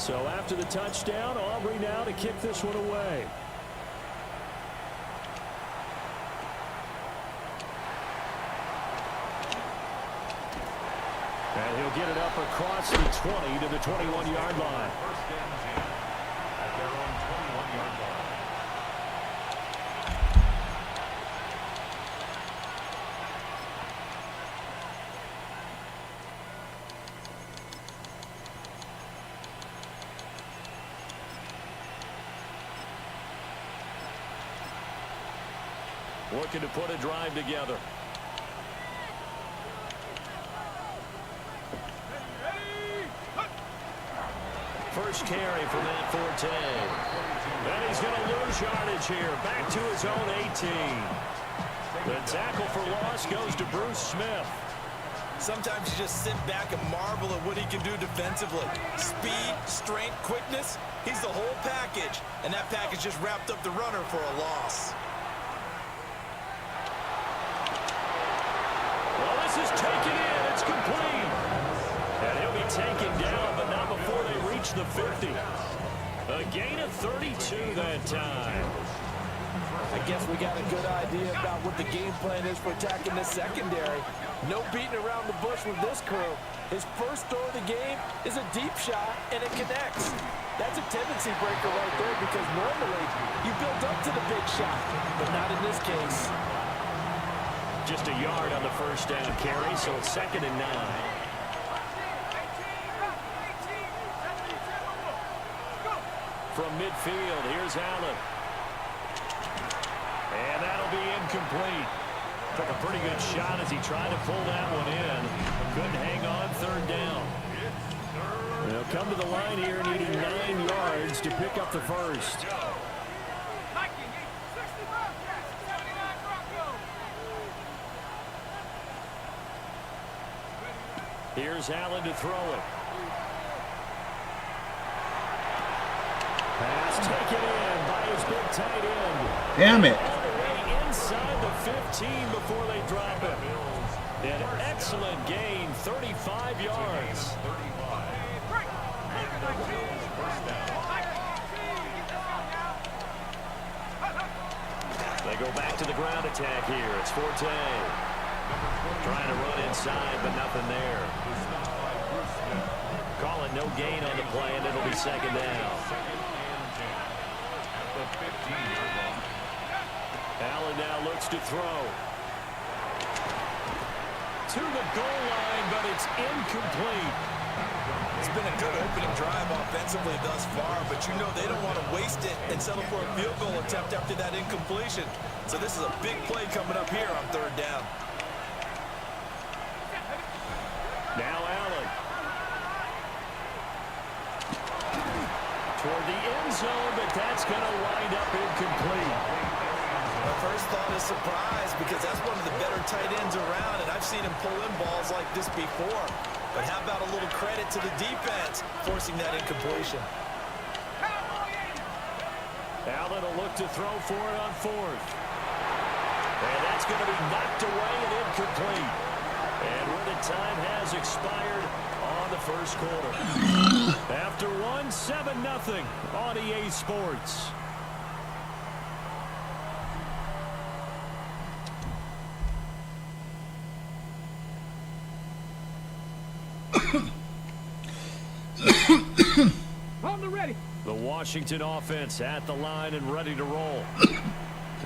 So after the touchdown, Aubrey now to kick this one away. And he'll get it up across the 20 to the 21-yard line. First down at their own 21-yard line. Looking to put a drive together. First carry for Matt Forte. And he's going to lose yardage here. Back to his own 18. The tackle for loss goes to Bruce Smith. Sometimes you just sit back and marvel at what he can do defensively. Speed, strength, quickness. He's the whole package. And that package just wrapped up the runner for a loss. Well, this is taken in. It's complete. And he'll be taken down, but not before they reach the 50. A gain of 32 that time. I guess we got a good idea about what the game plan is for attacking this secondary. No beating around the bush with this crew. His first throw of the game is a deep shot, and it connects. That's a tendency breaker right there because normally you build up to the big shot, but not in this case. Just a yard on the first down carry, so it's 2nd and 9. From midfield, here's Allen. And that'll be incomplete. Took a pretty good shot as he tried to pull that one in. Couldn't hang on 3rd down. They'll come to the line here needing 9 yards to pick up the first. Here's Allen to throw it. Pass taken in by his big tight end. Damn it. All the way inside the 15 before they drop it. An excellent gain, 35 yards. They go back to the ground attack here. It's Forte. Trying to run inside, but nothing there. Call it no gain on the play, and it'll be 2nd down. Allen now looks to throw. To the goal line, but it's incomplete. It's been a good opening drive offensively thus far, but you know they don't want to waste it and settle for a field goal attempt after that incompletion. So this is a big play coming up here on 3rd down. Now Allen. Toward the end zone, but that's going to wind up incomplete. My first thought is surprise because that's one of the better tight ends around, and I've seen him pull in balls like this before. But how about a little credit to the defense forcing that incompletion? Allen will look to throw for it on 4th. And that's going to be knocked away and incomplete. And where the time has expired on the first quarter. After one, 7-0 on EA Sports. The Washington offense at the line and ready to roll.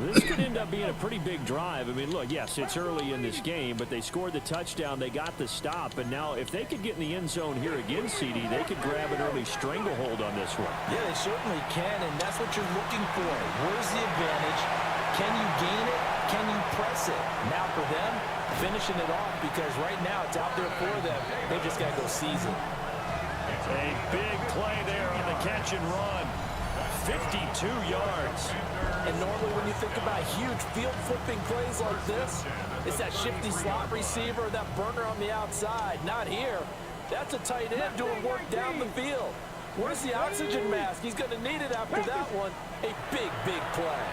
This could end up being a pretty big drive. I mean, look, yes, it's early in this game, but they scored the touchdown, they got the stop, and now if they could get in the end zone here again, CD, they could grab an early stranglehold on this one. Yeah, they certainly can, and that's what you're looking for. Where's the advantage? Can you gain it? Can you press it? Now for them, finishing it off because right now it's out there for them. They just got to go seize it. A big play there on the catch and run. 52 yards. And normally when you think about huge field-flipping plays like this, it's that shifty slot receiver, that burner on the outside. Not here. That's a tight end doing work down the field. Where's the oxygen mask? He's going to need it after that one. A big, big play.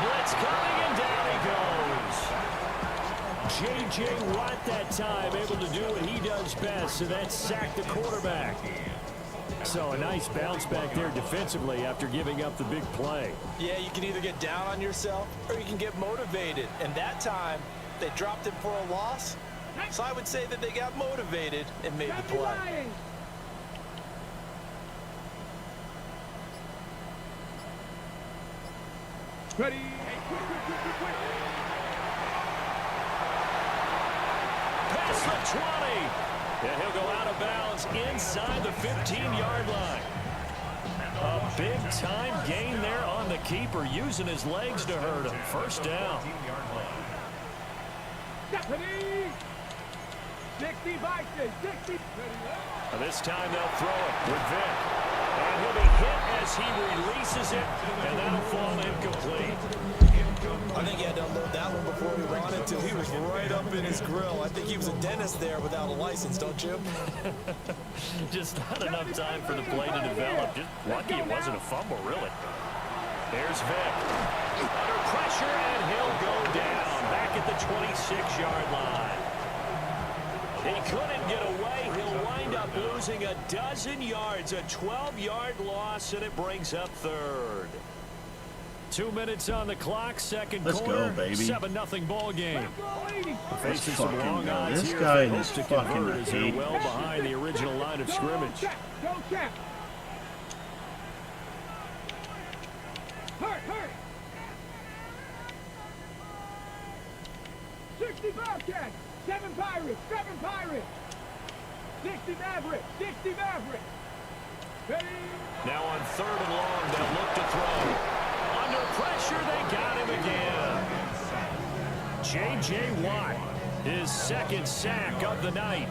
Blitz coming, and down he goes. J.J. Watt that time able to do what he does best, so that's sack the quarterback. So a nice bounce back there defensively after giving up the big play. Yeah, you can either get down on yourself or you can get motivated. And that time, they dropped it for a loss. So I would say that they got motivated and made the play. Ready? Past the 20. And he'll go out of bounds inside the 15-yard line. A big-time gain there on the keeper, using his legs to hurt him. First down. 60 by 60. This time they'll throw it with Vic. And he'll be hit as he releases it, and that'll fall incomplete. I think he had to unload that one before he wanted to. He was right up in his grill. I think he was a dentist there without a license, don't you? Just not enough time for the play to develop. Just lucky it wasn't a fumble, really. There's Vic. Under pressure, and he'll go down back at the 26-yard line. He couldn't get away. He'll wind up losing a dozen yards, a 12-yard loss, and it brings up third. 2 minutes on the clock, second quarter. Let's go, baby. 7-0 ball game. Let's Facing some fucking long go. odds This here guy if they is hope to fucking convert as they're hate. well behind the original line of scrimmage. Go check. Hurry. 60 Bobcats. 7 Pirates. 60 Mavericks. Ready? Now on 3rd and long, they'll look to throw. Under pressure, they got him again. J.J. Watt, his second sack of the night.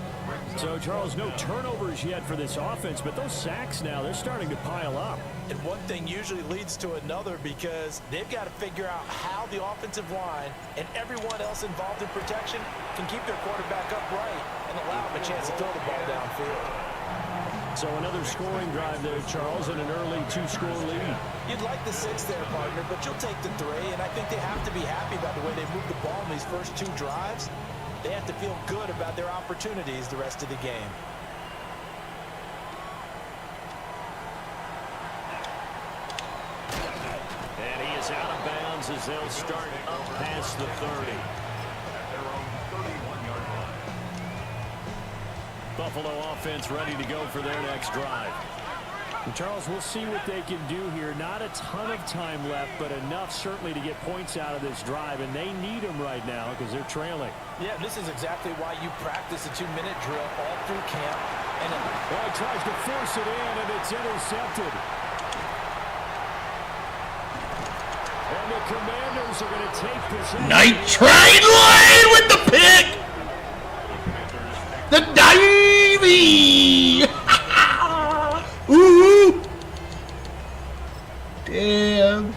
So, Charles, no turnovers yet for this offense, but those sacks now, they're starting to pile up. And one thing usually leads to another because they've got to figure out how the offensive line and everyone else involved in protection can keep their quarterback upright and allow him a chance to throw the ball downfield. So another scoring drive there, Charles, and an early 2-score lead. You'd like the 6 there, partner, but you'll take the 3, and I think they have to be happy about the way they moved the ball in these first 2 drives. They have to feel good about their opportunities the rest of the game. And he is out of bounds as they'll start up past the 30. Buffalo offense ready to go for their next drive. And Charles, we'll see what they can do here. Not a ton of time left, but enough certainly to get points out of this drive, and they need them right now because they're trailing. Yeah, this is exactly why you practice a 2-minute drill all through camp. And well, he tries to force it in, and it's intercepted. And the Commanders are going to take possession. Night Train Lane with the pick! The divey! Ooh! Damn.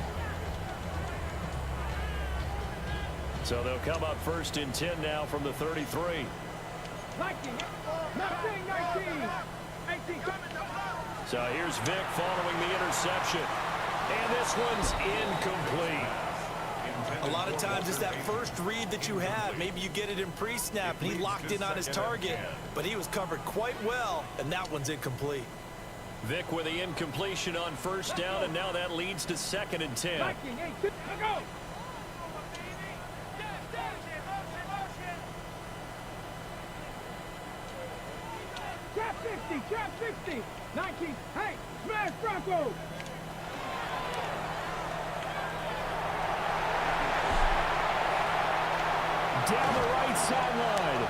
So they'll come up 1st and 10 now from the 33. 19. So here's Vic following the interception. And this one's incomplete. a lot of times it's that first read that you have. Maybe you get it in pre-snap, and he locked in on his target, but he was covered quite well, and that one's incomplete. Vic with the incompletion on 1st down, and now that leads to 2nd and 10. Trap 60, 19, hey, smash Bronco! Down the right sideline.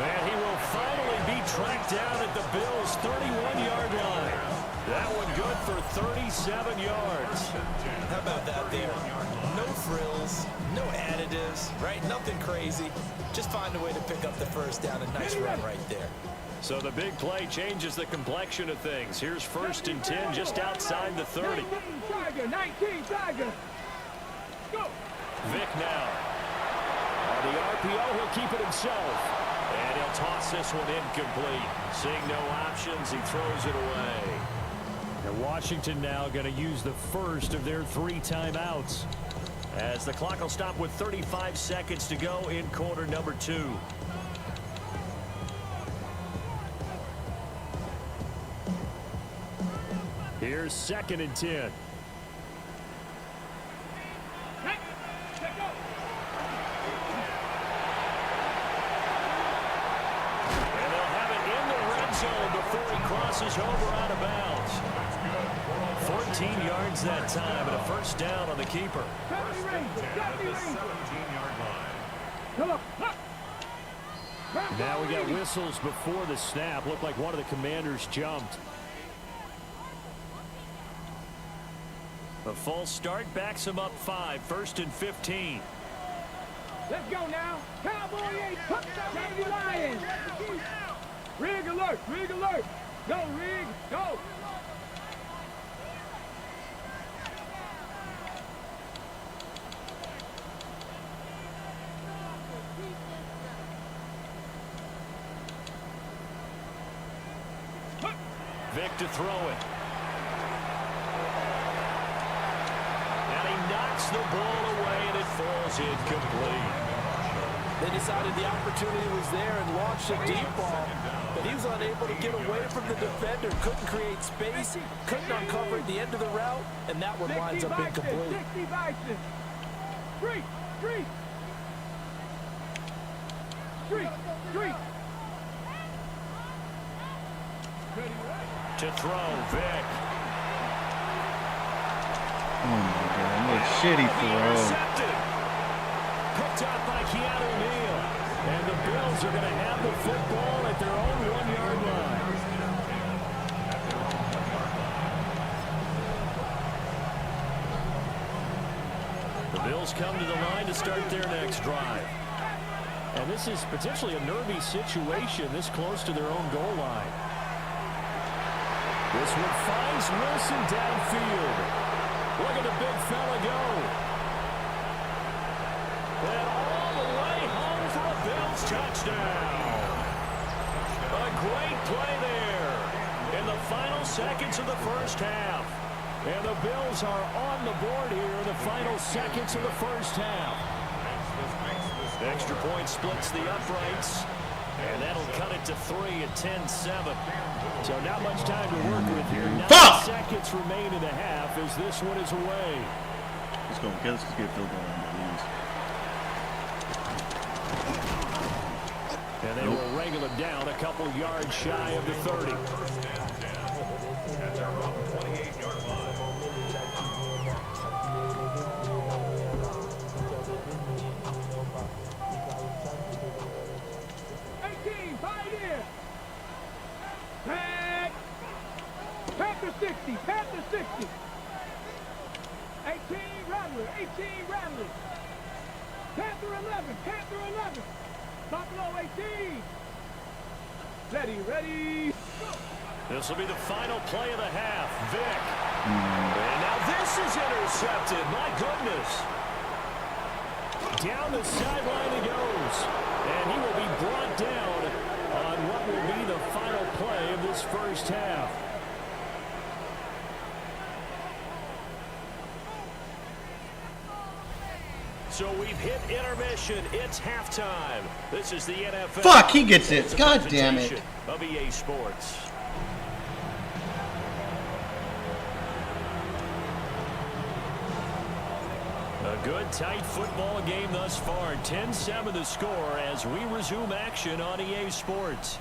And he will finally be tracked down at the Bills' 31-yard line. That one good for 37 yards. How about that there? No frills, no additives, right? Nothing crazy. Just find a way to pick up the first down. A nice run right there. So the big play changes the complexion of things. Here's 1st and 10 just outside the 30. 19 Tiger. Go. Vic now. On the RPO, he'll keep it himself. And he'll toss this one incomplete. Seeing no options, he throws it away. And Washington now going to use the first of their 3 timeouts, as the clock will stop with 35 seconds to go in quarter number 2. Here's 2nd and 10. Hey, check go. And they'll have it in the red zone before he crosses over out of bounds. 14 yards that time and a first down on the keeper. Got me range. Got me range. 17-yard line. Come on. Up. Now we got whistles before the snap. Looked like one of the commanders jumped. A false start backs him up 5. 1st and 15. Let's go now. Cowboy 8. Navy Lions. Rig alert. Rig alert. Go, Rig. Go. Vic to throw it. And he knocks the ball away, and it falls incomplete. They decided the opportunity was there and launched a deep ball, but he was unable to get away from the defender, couldn't create space, couldn't uncover at the end of the route, and that one winds up incomplete. 60 Bison. Street. Street. Street. Street. To throw, Vic. Oh my God, what a shitty throw. Intercepted. Picked up by Keanu Neal. And the Bills are going to have the football at their own 1-yard line. The Bills come to the line to start their next drive. And this is potentially a nervy situation this close to their own goal line. This one finds Wilson downfield. Look at the big fella go. And all the way home for a Bills touchdown. A great play there in the final seconds of the first half. And the Bills are on the board here in the final seconds of the first half. Extra point splits the uprights. And that'll cut it to 3 at 10-7. So not much time to work with here. 9 seconds remain in the half as this one is away. Let's go. Let's get field goal on And they will wrangle him down a couple yards shy of the 30. At their own 28-yard line. Panther 60, Panther 60. 18 Rattler, 18 Rattler. Panther 11, Panther 11. Buffalo 18. Ready. This will be the final play of the half. Vic. And now this is intercepted. My goodness. Down the sideline he goes. And he will be brought down on what will be the final play of this first half. So we've hit intermission. It's halftime. This is the NFL. Fuck, he gets it. God damn it. Of EA Sports. A good, tight football game thus far. 10-7 the score as we resume action on EA Sports.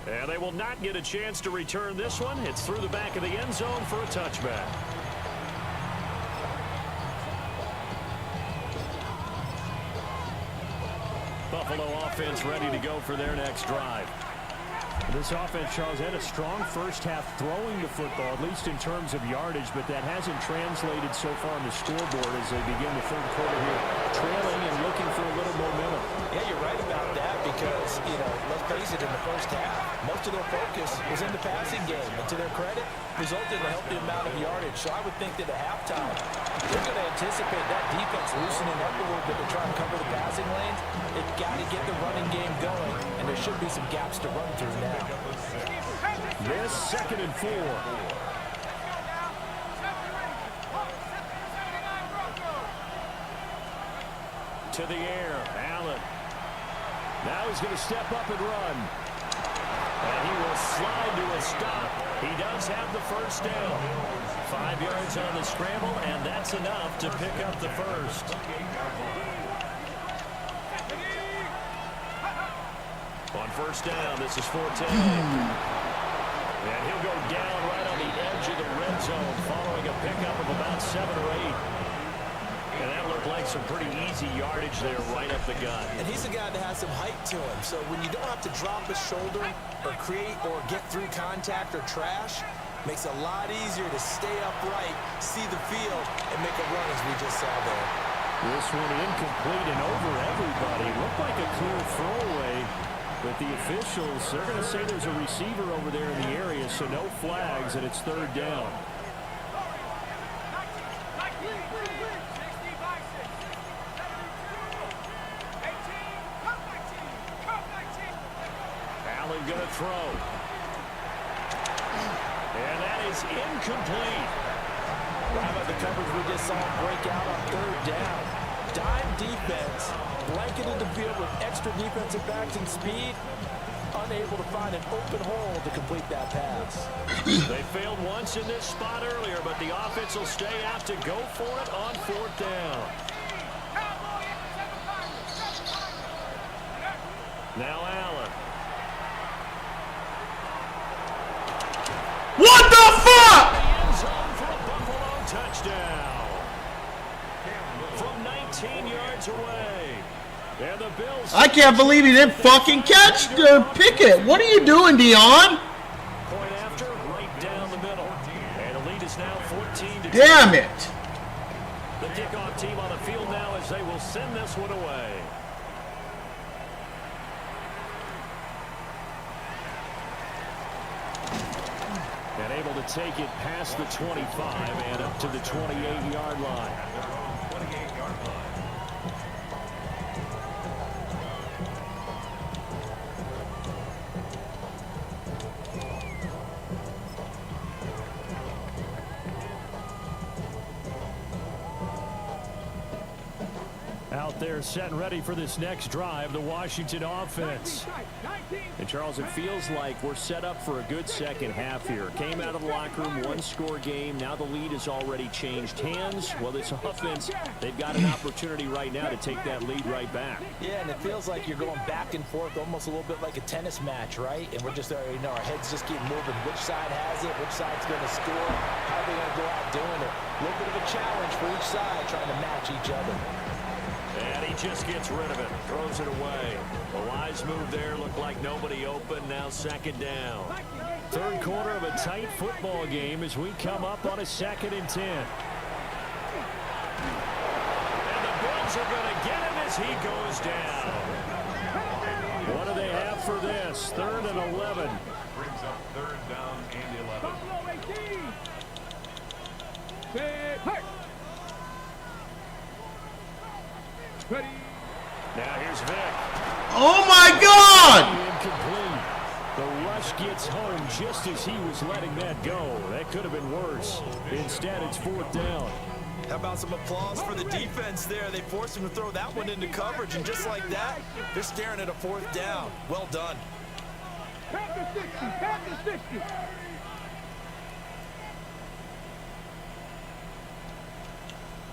And they will not get a chance to return this one. It's through the back of the end zone for a touchback. Buffalo offense ready to go for their next drive. This offense, Charles, had a strong first half throwing the football, at least in terms of yardage, but that hasn't translated so far on the scoreboard as they begin the third quarter here, trailing and looking for a little momentum. Yeah, you're right about that because, let's face it, in the first half, most of their focus was in the passing game. And to their credit, resulted in a healthy amount of yardage. So I would think that at halftime, they're going to anticipate that defense loosening up a little bit to try and cover the passing lanes. They've got to get the running game going, and there should be some gaps to run through now. This 2nd and 4. To the air, Allen. Now he's going to step up and run. And he will slide to a stop. He does have the first down. 5 yards on the scramble, and that's enough to pick up the first. On first down, this is Forte. And he'll go down right on the edge of the red zone following a pickup of about 7 or 8. And that looked like some pretty easy yardage there right up the gut. And he's a guy that has some height to him. So when you don't have to drop his shoulder or create or get through contact or trash, makes it a lot easier to stay upright, see the field, and make a run as we just saw there. This one incomplete and over everybody. Looked like a clear throwaway. But the officials, they're going to say there's a receiver over there in the area, so no flags, and it's third down. Allen going to throw. And that is incomplete. How about the coverage we just saw break out on third down? Dime defense, blanketed the field with extra defensive backs and speed, unable to find an open hole to complete that pass. They failed once in this spot earlier, but the offense will stay out to go for it on fourth down. Now Allen. What the fuck? The end zone for a Buffalo touchdown. From 19 yards away. And the Bills. I can't believe he didn't fucking catch the Pickett. What are you doing, Dion? Point after, right down the middle. And the lead is now 14-10. Damn it. The kickoff team on the field now as they will send this one away. And able to take it past the 25 and up to the 28-yard line. Out there set and ready for this next drive, the Washington offense. And Charles, it feels like we're set up for a good second half here. Came out of the locker room, one-score game. Now the lead has already changed hands. Well, this offense, they've got an opportunity right now to take that lead right back. Yeah, and it feels like you're going back and forth almost a little bit like a tennis match, right? And we're just, our heads just keep moving. Which side has it? Which side's going to score? How are they going to go out doing it? A little bit of a challenge for each side trying to match each other. And he just gets rid of it, throws it away. A wise move there, looked like nobody open, now second down. Third quarter of a tight football game as we come up on a 2nd and 10. And the Bills are going to get him as he goes down. What do they have for this? 3rd and 11. Brings up 3rd down and 11. Buffalo 18. Hey. Ready. Now here's Vic. Oh my God! Incomplete. The rush gets home just as he was letting that go. That could have been worse. Instead, it's 4th down. How about some applause for the defense there? They forced him to throw that one into coverage, and just like that, they're staring at a 4th down. Well done. Tap the 60. Tap the 60.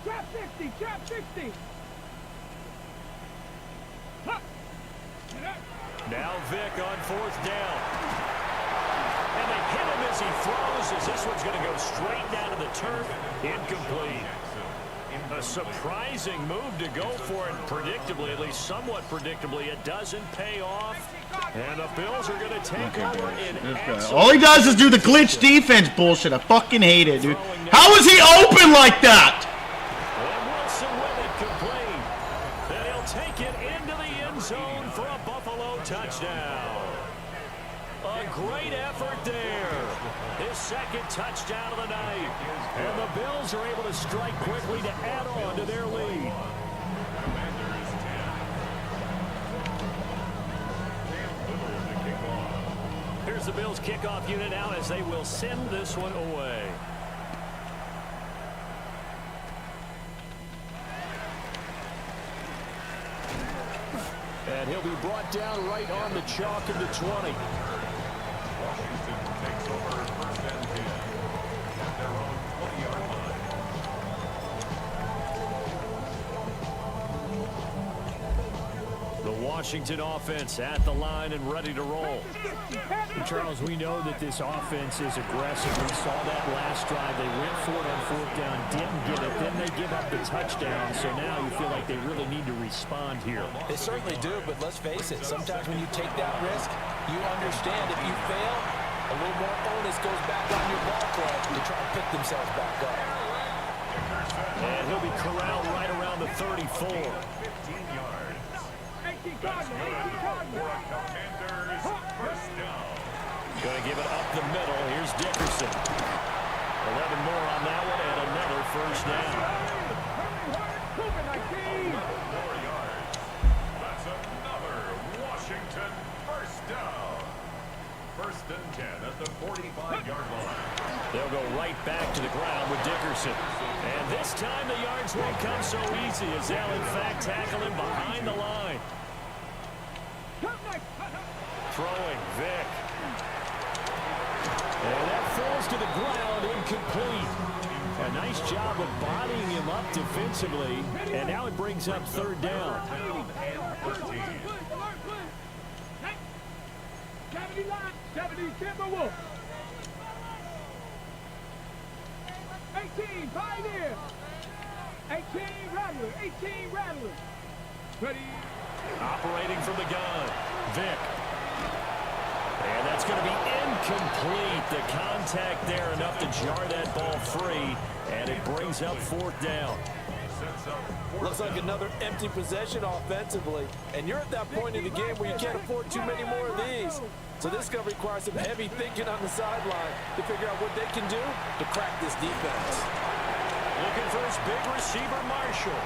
Trap 60. Trap 60. Now Vic on 4th down. And they hit him as he throws, as this one's going to go straight down to the turf. Incomplete. A surprising move to go for it, predictably, at least somewhat predictably. It doesn't pay off. And the Bills are going to take over in excellent. All he does is do the glitch defense bullshit. I fucking hate it, dude. How is he open like that? And Wilson with it complete. And he'll take it into the end zone for a Buffalo touchdown. A great effort there. His 2nd touchdown of the night. And the Bills are able to strike quickly to add on to their lead. Here's the Bills kickoff unit now as they will send this one away. And he'll be brought down right on the chalk of the 20. Washington takes over first and 10 at their own 20-yard line. The Washington offense at the line and ready to roll. And Charles, we know that this offense is aggressive. We saw that last drive. They went for it on fourth down, didn't get it. Then they give up the touchdown. So now you feel like they really need to respond here. They certainly do, but let's face it. Sometimes when you take that risk, you understand if you fail, a little more onus goes back on your ball club to try and pick themselves back up. And he'll be corralled right around the 34. 15 yards. 18 That's Cardinals, good 18 Cardinals. for a Commanders first down. Going to give it up the middle. Here's Dickerson. 11 more on that one and another first down. Moving like these. 4 yards. That's another Washington first down. First and 10 at the 45-yard line. They'll go right back to the ground with Dickerson. And this time the yards won't come so easy as they'll in fact tackle him behind the line. Throwing Vic. And that falls to the ground incomplete. A nice job of bodying him up defensively. And now it brings up third down. 70 Timberwolves. 18 Pioneer. 18 Rattler. 18 Rattler. Ready. Operating from the gun. Vic. And that's going to be incomplete. The contact there enough to jar that ball free. And it brings up fourth down. Looks like another empty possession offensively. And you're at that point in the game where you can't afford too many more of these. So this is going to require some heavy thinking on the sideline to figure out what they can do to crack this defense. Looking for his big receiver, Marshall.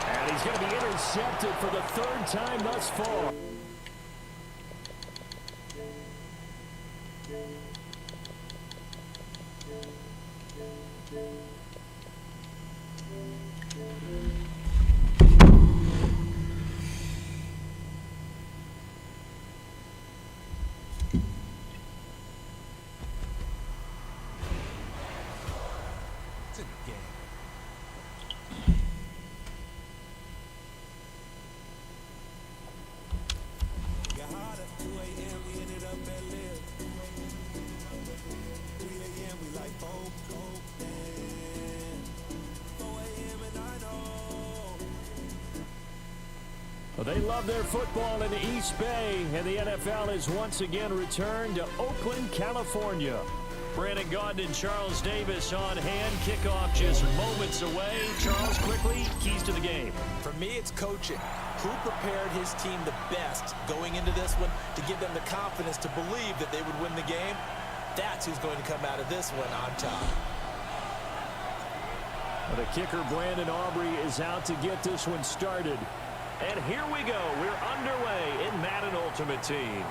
And he's going to be intercepted for the third time thus far. Well, they love their football in the East Bay, and the NFL has once again returned to Oakland, California. Brandon Gaudin and Charles Davis on hand. Kickoff just moments away. Charles, quickly, keys to the game. For me, it's coaching. Who prepared his team the best going into this one to give them the confidence to believe that they would win the game? That's who's going to come out of this one on top. Well, the kicker, Brandon Aubrey, is out to get this one started. And here we go. We're underway in Madden Ultimate Team.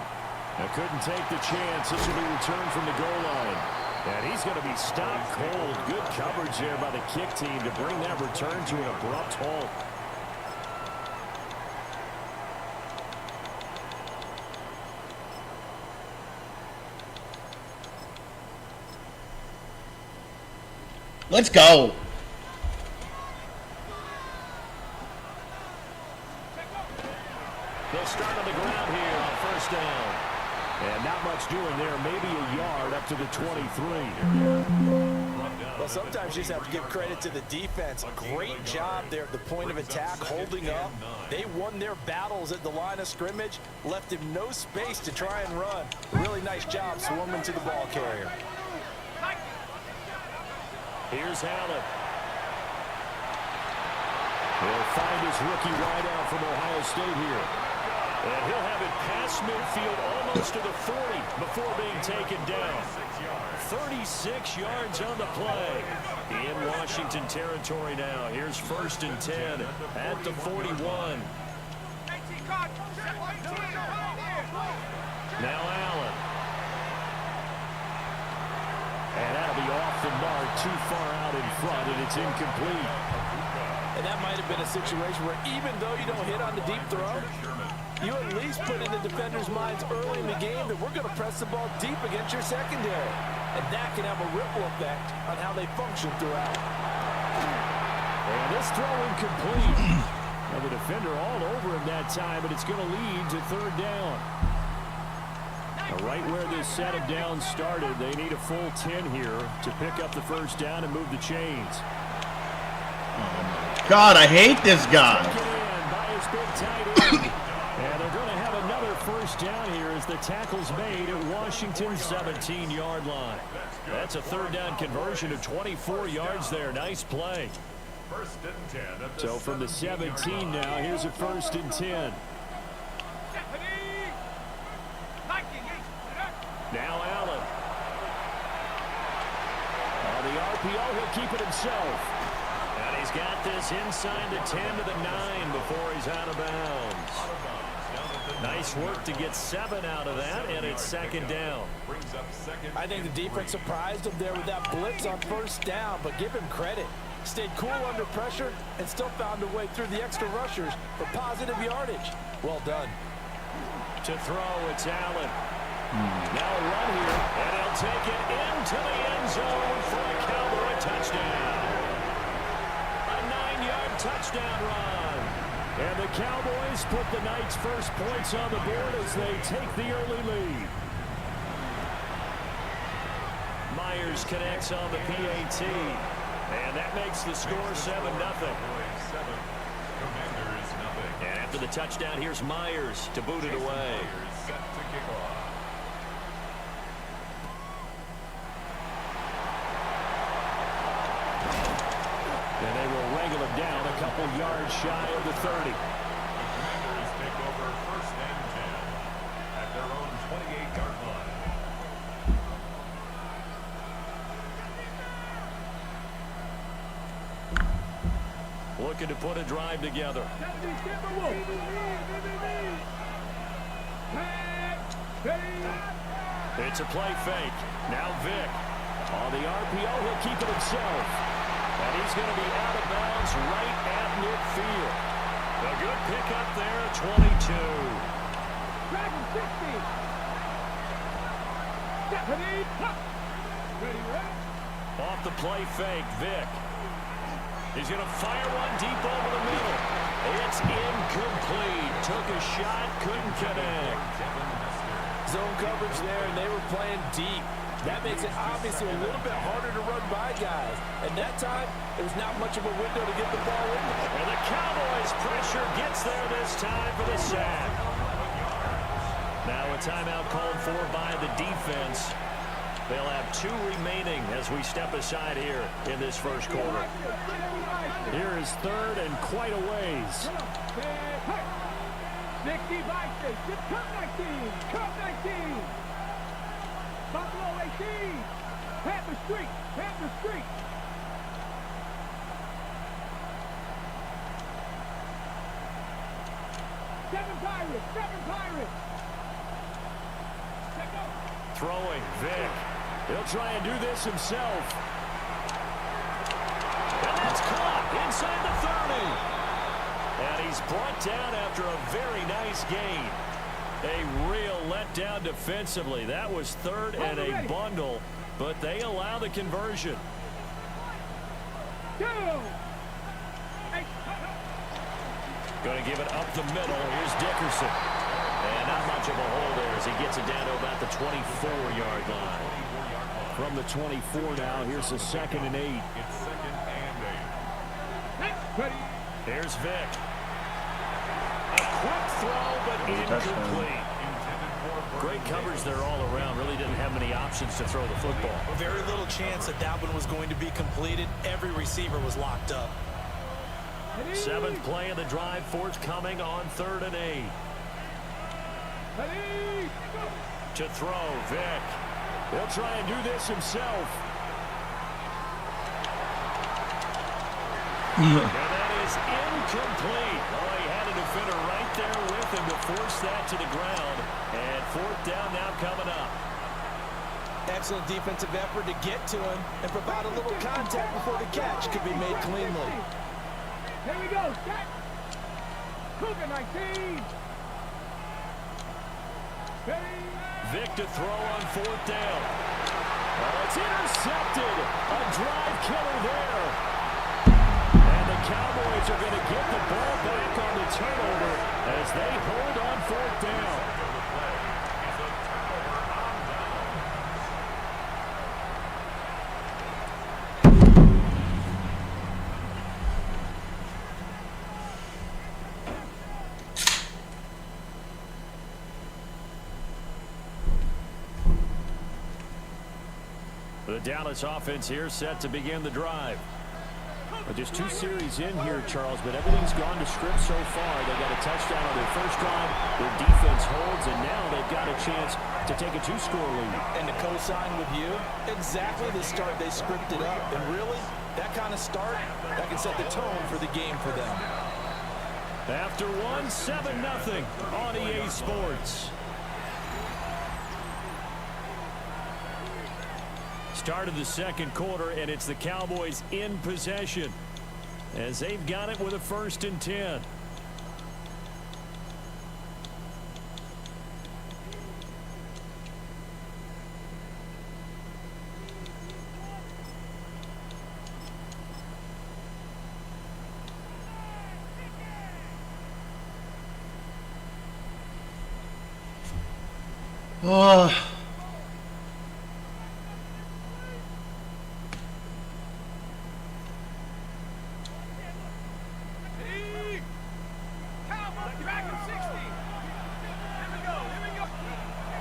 I couldn't take the chance. This will be returned from the goal line. And he's going to be stopped cold. Good coverage there by the kick team to bring that return to an abrupt halt. Let's go. They'll start on the ground here on first down. And not much doing there. Maybe a yard up to the 23. Well, sometimes you just have to give credit to the defense. Great job there at the point of attack, holding up. They won their battles at the line of scrimmage, left him no space to try and run. Really nice job swarming to the ball carrier. Here's Allen. He'll find his rookie wideout from Ohio State here. And he'll have it past midfield almost to the 40 before being taken down. 36 yards on the play. In Washington territory now. Here's first and 10 at the 41. Now Allen. And that'll be off the mark, too far out in front, and it's incomplete. And that might have been a situation where even though you don't hit on the deep throw, you at least put in the defenders' minds early in the game that we're going to press the ball deep against your secondary. And that can have a ripple effect on how they function throughout. And this throw incomplete. And the defender all over him that time, but it's going to lead to third down. Now, right where this set of downs started, they need a full 10 here to pick up the first down and move the chains. God, I hate this guy. By his big tight end. And they're going to have another first down here as the tackle's made at Washington's 17-yard line. That's a third down conversion of 24 yards there. Nice play. First and 10 at the So from the 17 now, here's a first and 10. Now Allen. On the RPO, he'll keep it himself. And he's got this inside the 10 to the 9 before he's out of bounds. Nice work to get 7 out of that, and it's second down. I think the defense surprised him there with that blitz on first down, but give him credit. Stayed cool under pressure and still found a way through the extra rushers for positive yardage. Well done. To throw, it's Allen. Now a run here, and he'll take it into the end zone for a Cowboy touchdown. A 9-yard touchdown run. And the Cowboys put the night's first points on the board as they take the early lead. Myers connects on the PAT. And that makes the score 7-0. And after the touchdown, here's Myers to boot it away. And they will wrangle him down a couple yards shy of the 30. Commanders take over first and 10 at their own 28-yard line. Looking to put a drive together. It's a play fake. Now Vic. On the RPO, he'll keep it himself. And he's going to be out of bounds right at midfield. A good pickup there, 22. Off the play fake, Vic. He's going to fire one deep over the middle. It's incomplete. Took a shot, couldn't connect. Zone coverage there, and they were playing deep. That makes it obviously a little bit harder to run by guys. And that time, there was not much of a window to get the ball in. And the Cowboys' pressure gets there this time for the sack. Now a timeout called for by the defense. They'll have 2 remaining as we step aside here in this first quarter. Here is third and quite a ways. 60 Vikings, cut 19, cut 19. Buffalo 18, Panther Street, Panther Street. Seven Pirates. Throwing, Vic. He'll try and do this himself. And that's caught inside the 30. And he's brought down after a very nice gain. A real letdown defensively. That was third and a bundle, but they allow the conversion. Going to give it up the middle. Here's Dickerson. And not much of a hole there as he gets it down to about the 24-yard line. From the 24 now, here's a 2nd and 8. It's 2nd and 8. Here's Vic. A quick throw, but incomplete. Great coverage there all around. Really didn't have many options to throw the football. Very little chance that that one was going to be completed. Every receiver was locked up. 7th play of the drive, forthcoming on 3rd and 8. To throw, Vic. He'll try and do this himself. And that is incomplete. Oh, he had a defender right there with him to force that to the ground. And 4th down now coming up. Excellent defensive effort to get to him and provide a little contact before the catch could be made cleanly. Here we go, set. Cougar 19. Vic to throw on 4th down. Oh, it's intercepted. A drive killer there. And the Cowboys are going to get the ball back on the turnover as they hold on 4th down. The Dallas offense here set to begin the drive. But just 2 series in here, Charles, but everything's gone to script so far. They got a touchdown on their first drive. Their defense holds, and now they've got a chance to take a 2-score lead. And to co-sign with you, exactly the start they scripted up. And really, that kind of start, that can set the tone for the game for them. After one, 7-0 on EA Sports. Start of the second quarter, and it's the Cowboys in possession as they've got it with a 1st and 10.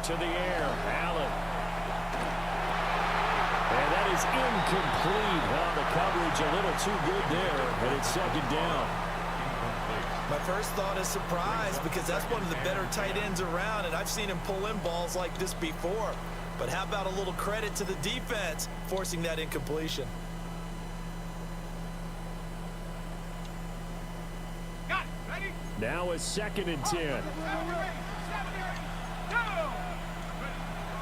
To the air, Allen. And that is incomplete. Well, the coverage a little too good there, but it's 2nd down. My first thought is surprise because that's one of the better tight ends around, and I've seen him pull in balls like this before. But how about a little credit to the defense forcing that incompletion? Now a 2nd and 10.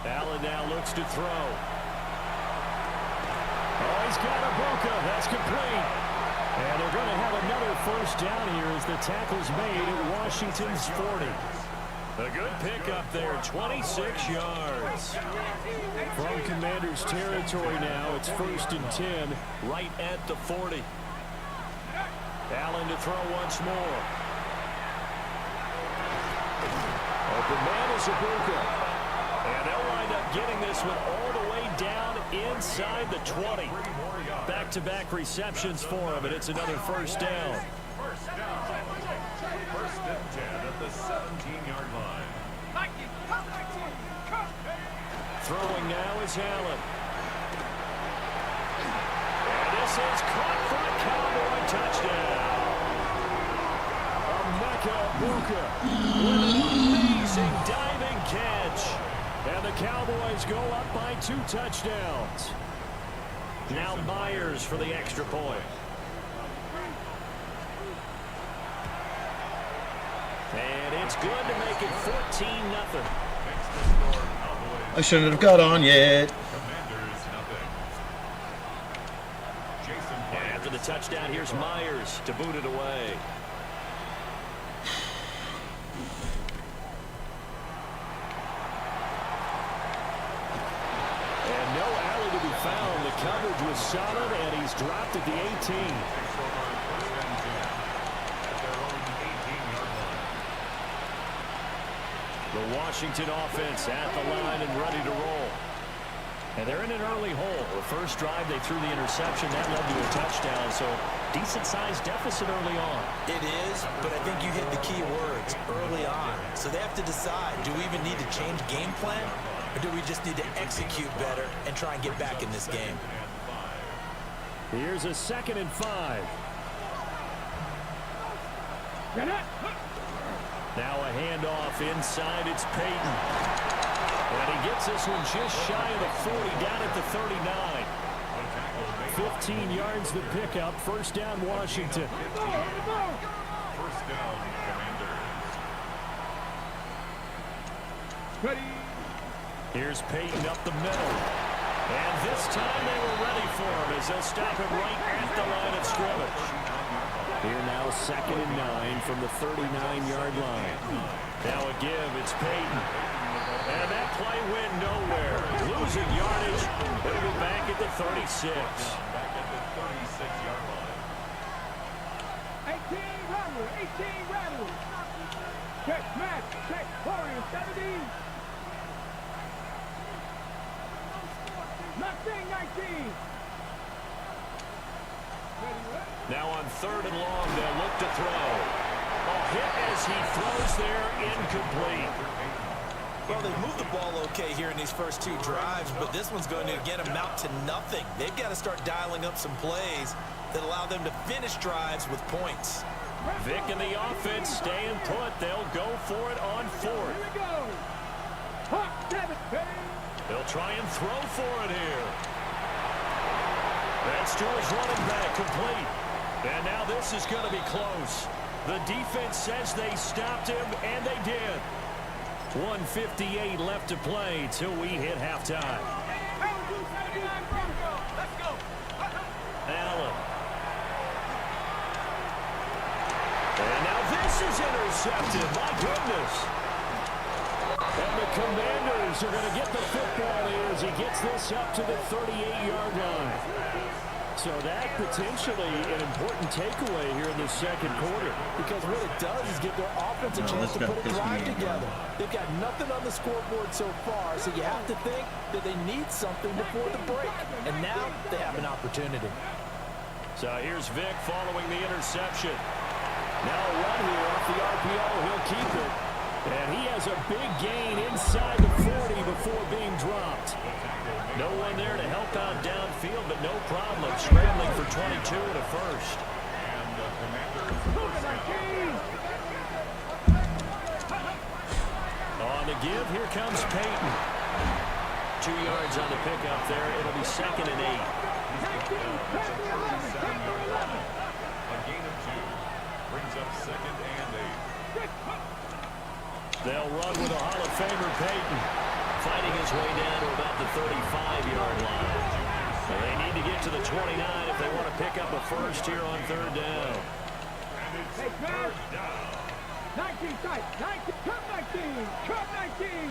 Allen now looks to throw. Oh, he's got Ibuka. That's complete. And they're going to have another 1st down here as the tackle's made at Washington's 40. A good pickup there, 26 yards. From Commander's territory now, it's 1st and 10, right at the 40. Allen to throw once more. Open man is Ibuka. And they'll wind up getting this one all the way down inside the 20. Back-to-back receptions for him, and it's another 1st down. 1st and 10 at the 17-yard line. Throwing now is Allen. And this is caught for a Cowboy touchdown. Emeka Ibuka with an amazing diving catch. And the Cowboys go up by 2 touchdowns. Now Myers for the extra point. And it's good to make it 14-0. I shouldn't have got on yet. And after the touchdown, here's Myers to boot it away. Found. The coverage was solid, and he's dropped at the 18. The Washington offense at the line and ready to roll. And they're in an early hole. The first drive, they threw the interception. That led to a touchdown, so decent-sized deficit early on. It is, but I think you hit the key words, early on. So they have to decide, do we even need to change game plan? Or do we just need to execute better and try and get back in this game? Here's a 2nd and 5. Now a handoff inside. It's Peyton. And he gets this one just shy of the 40, down at the 39. 15 yards the pickup. 1st down, Washington. 1st down, Commanders. Here's Peyton up the middle. And this time they were ready for him as they'll stop him right at the line of scrimmage. Here now 2nd and 9 from the 39-yard line. Now a give, it's Peyton. And that play went nowhere. Losing yardage. It'll be back at the 36. Back at the 36-yard line. 18 rattle, 18 rattle. Check, match, check, Warriors, 17. Nothing, 19. Now on 3rd and long, they'll look to throw. A hit as he throws there, incomplete. Well, they moved the ball okay here in these first 2 drives, but this one's going to get them out to nothing. They've got to start dialing up some plays that allow them to finish drives with points. Vic and the offense staying put. They'll go for it on 4th. Here we go. Hot, 7, They'll try and throw for it here. That's to his running back, complete. And now this is going to be close. The defense says they stopped him, and they did. 1:58 left to play till we hit halftime. Allen. And now this is intercepted. My goodness. And the Commanders are going to get the football here as he gets this up to the 38-yard line. So that potentially an important takeaway here in the second quarter. Because what it does is give their offense a chance to put a drive together. They've got nothing on the scoreboard so far, so you have to think that they need something before the break. And now they have an opportunity. So here's Vic following the interception. Now a run here off the RPO. He'll keep it. And he has a big gain inside the 40 before being dropped. No one there to help out downfield, but no problem scrambling for 22 and a first. And the Commanders On the give, here comes Peyton. 2 yards on the pickup there. It'll be 2nd and 8. A gain of 2 brings up 2nd and 8. They'll run with a Hall of Famer, Peyton, fighting his way down to about the 35-yard line. So they need to get to the 29 if they want to pick up a first here on 3rd down. And it's Hey, man. 3rd down. 19 tight, 19, cut 19, cut 19.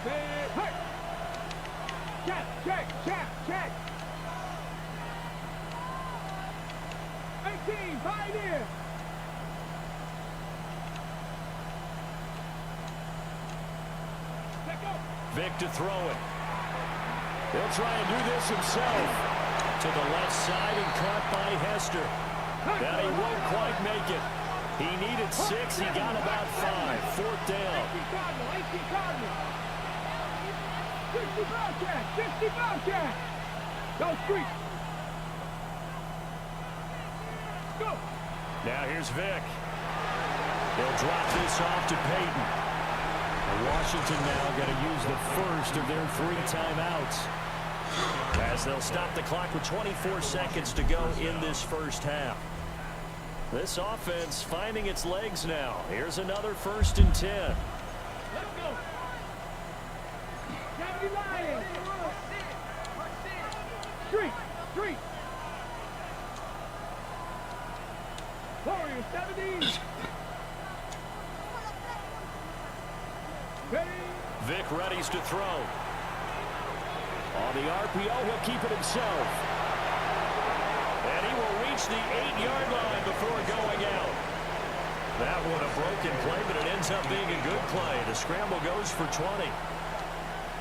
Hey. Check. 18, fight in. Vic to throw it. He'll try and do this himself. To the left side and caught by Hester. That he won't quite make it. He needed 6. He got about 5. 4th down. 18 Cardinal. 60 Bobcat. Go street. Go. Now here's Vic. He'll drop this off to Peyton. Washington now going to use the first of their 3 timeouts. As they'll stop the clock with 24 seconds to go in this first half. This offense finding its legs now. Here's another 1st and 10. Let's go. 70 Lions. Street. Warriors, 70. Vic readies to throw. On the RPO, he'll keep it himself. And he will reach the 8-yard line before going out. That one a broken play, but it ends up being a good play. The scramble goes for 20.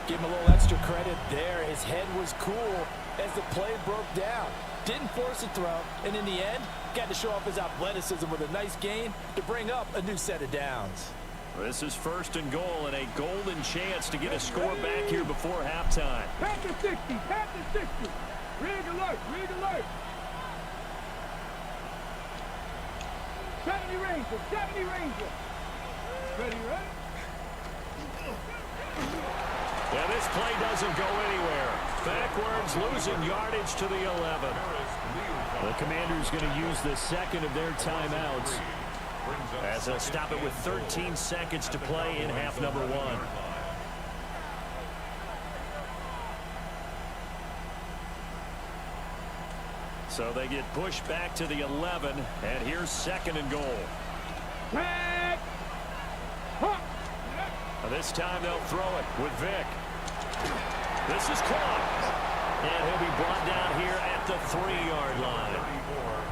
Give him a little extra credit there. His head was cool as the play broke down. Didn't force a throw, and in the end, got to show off his athleticism with a nice gain to bring up a new set of downs. This is 1st and goal and a golden chance to get a score back here before halftime. Pat the 60. Rig alert. 70 Ranger. Ready, right? Yeah, this play doesn't go anywhere. Backwards, losing yardage to the 11. The Commanders going to use the 2nd of their timeouts as they'll stop it with 13 seconds to play in half number 1. So they get pushed back to the 11, and here's 2nd and goal. Back. Huh. This time they'll throw it with Vic. This is caught. And he'll be brought down here at the 3-yard line.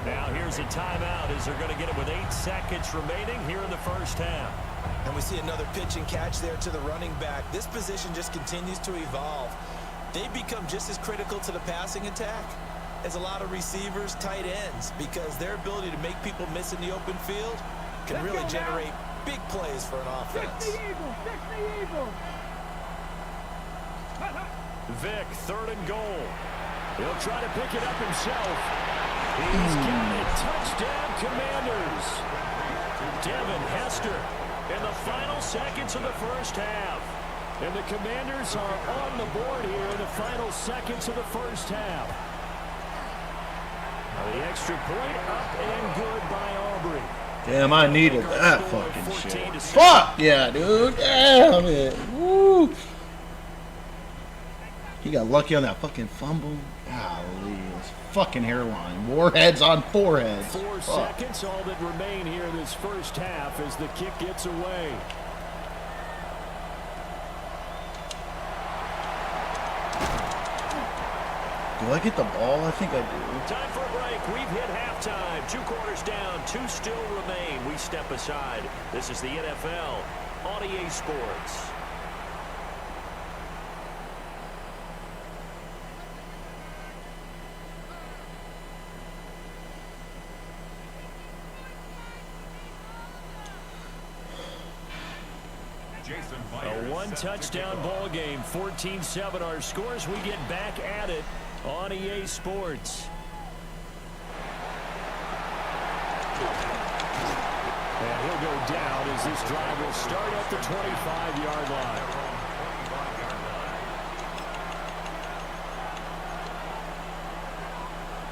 Now here's a timeout as they're going to get it with 8 seconds remaining here in the first half. And we see another pitch and catch there to the running back. This position just continues to evolve. They become just as critical to the passing attack as a lot of receivers, tight ends, because their ability to make people miss in the open field can really generate big plays for an offense. Vic, 3rd and goal. He'll try to pick it up himself. He's got it. Touchdown, Commanders. Devin Hester in the final seconds of the first half. And the Commanders are on the board here in the final seconds of the first half. The extra point up and good by Aubrey. Damn, I needed that fucking shit. Fuck yeah, dude. Damn it. Woo. He got lucky on that fucking fumble. Golly, his fucking hairline. Warheads on foreheads. 4 seconds, all that remain here in this first half as the kick gets away. Do I get the ball? I think I do. Time for a break. We've hit halftime. 2 quarters down. 2 still remain. We step aside. This is the NFL on EA Sports. A 1-touchdown ball game, 14-7 our scores. We get back at it on EA Sports. And he'll go down as this drive will start at the 25-yard line.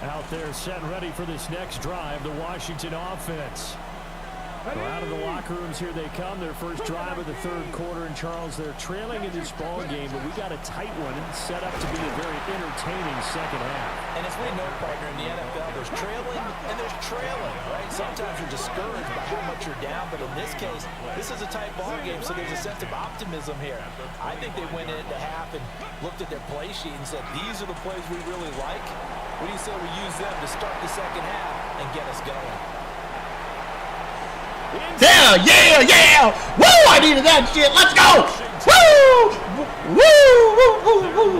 Out there set and ready for this next drive, the Washington offense. Well, out of the locker rooms here they come. Their first drive of the 3rd quarter. And Charles, they're trailing in this ball game, but we got a tight one set up to be a very entertaining second half. And as we know, partner, in the NFL, there's trailing and there's trailing, right? Sometimes you're discouraged by how much you're down, but in this case, this is a tight ball game, so there's a sense of optimism here. I think they went into half and looked at their play sheet and said, these are the plays we really like. What do you say we use them to start the second half and get us going? Yeah, yeah, yeah! Woo! I needed that shit. Let's go! Woo! Woo! Woo! Woo!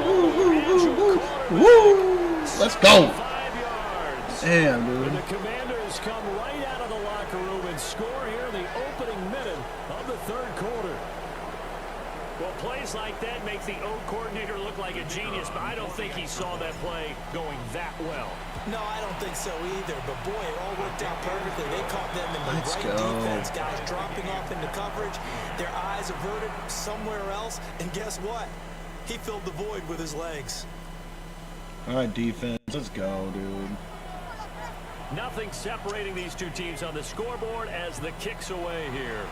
Woo! Woo! Let's go! 5 yards. Damn, dude. And the Commanders come right out of the locker room and score here in the opening minute of the 3rd quarter. Well, plays like that make the O coordinator look like a genius, but I don't think he saw that play going that well. No, I don't think so either, but boy, it all worked out perfectly. They caught them in the Let's right go. defense, guys dropping off into coverage, their eyes averted somewhere else, and guess what? He filled the void with his legs. All right, defense. Let's go, dude. Nothing separating these 2 teams on the scoreboard as the kick's away here.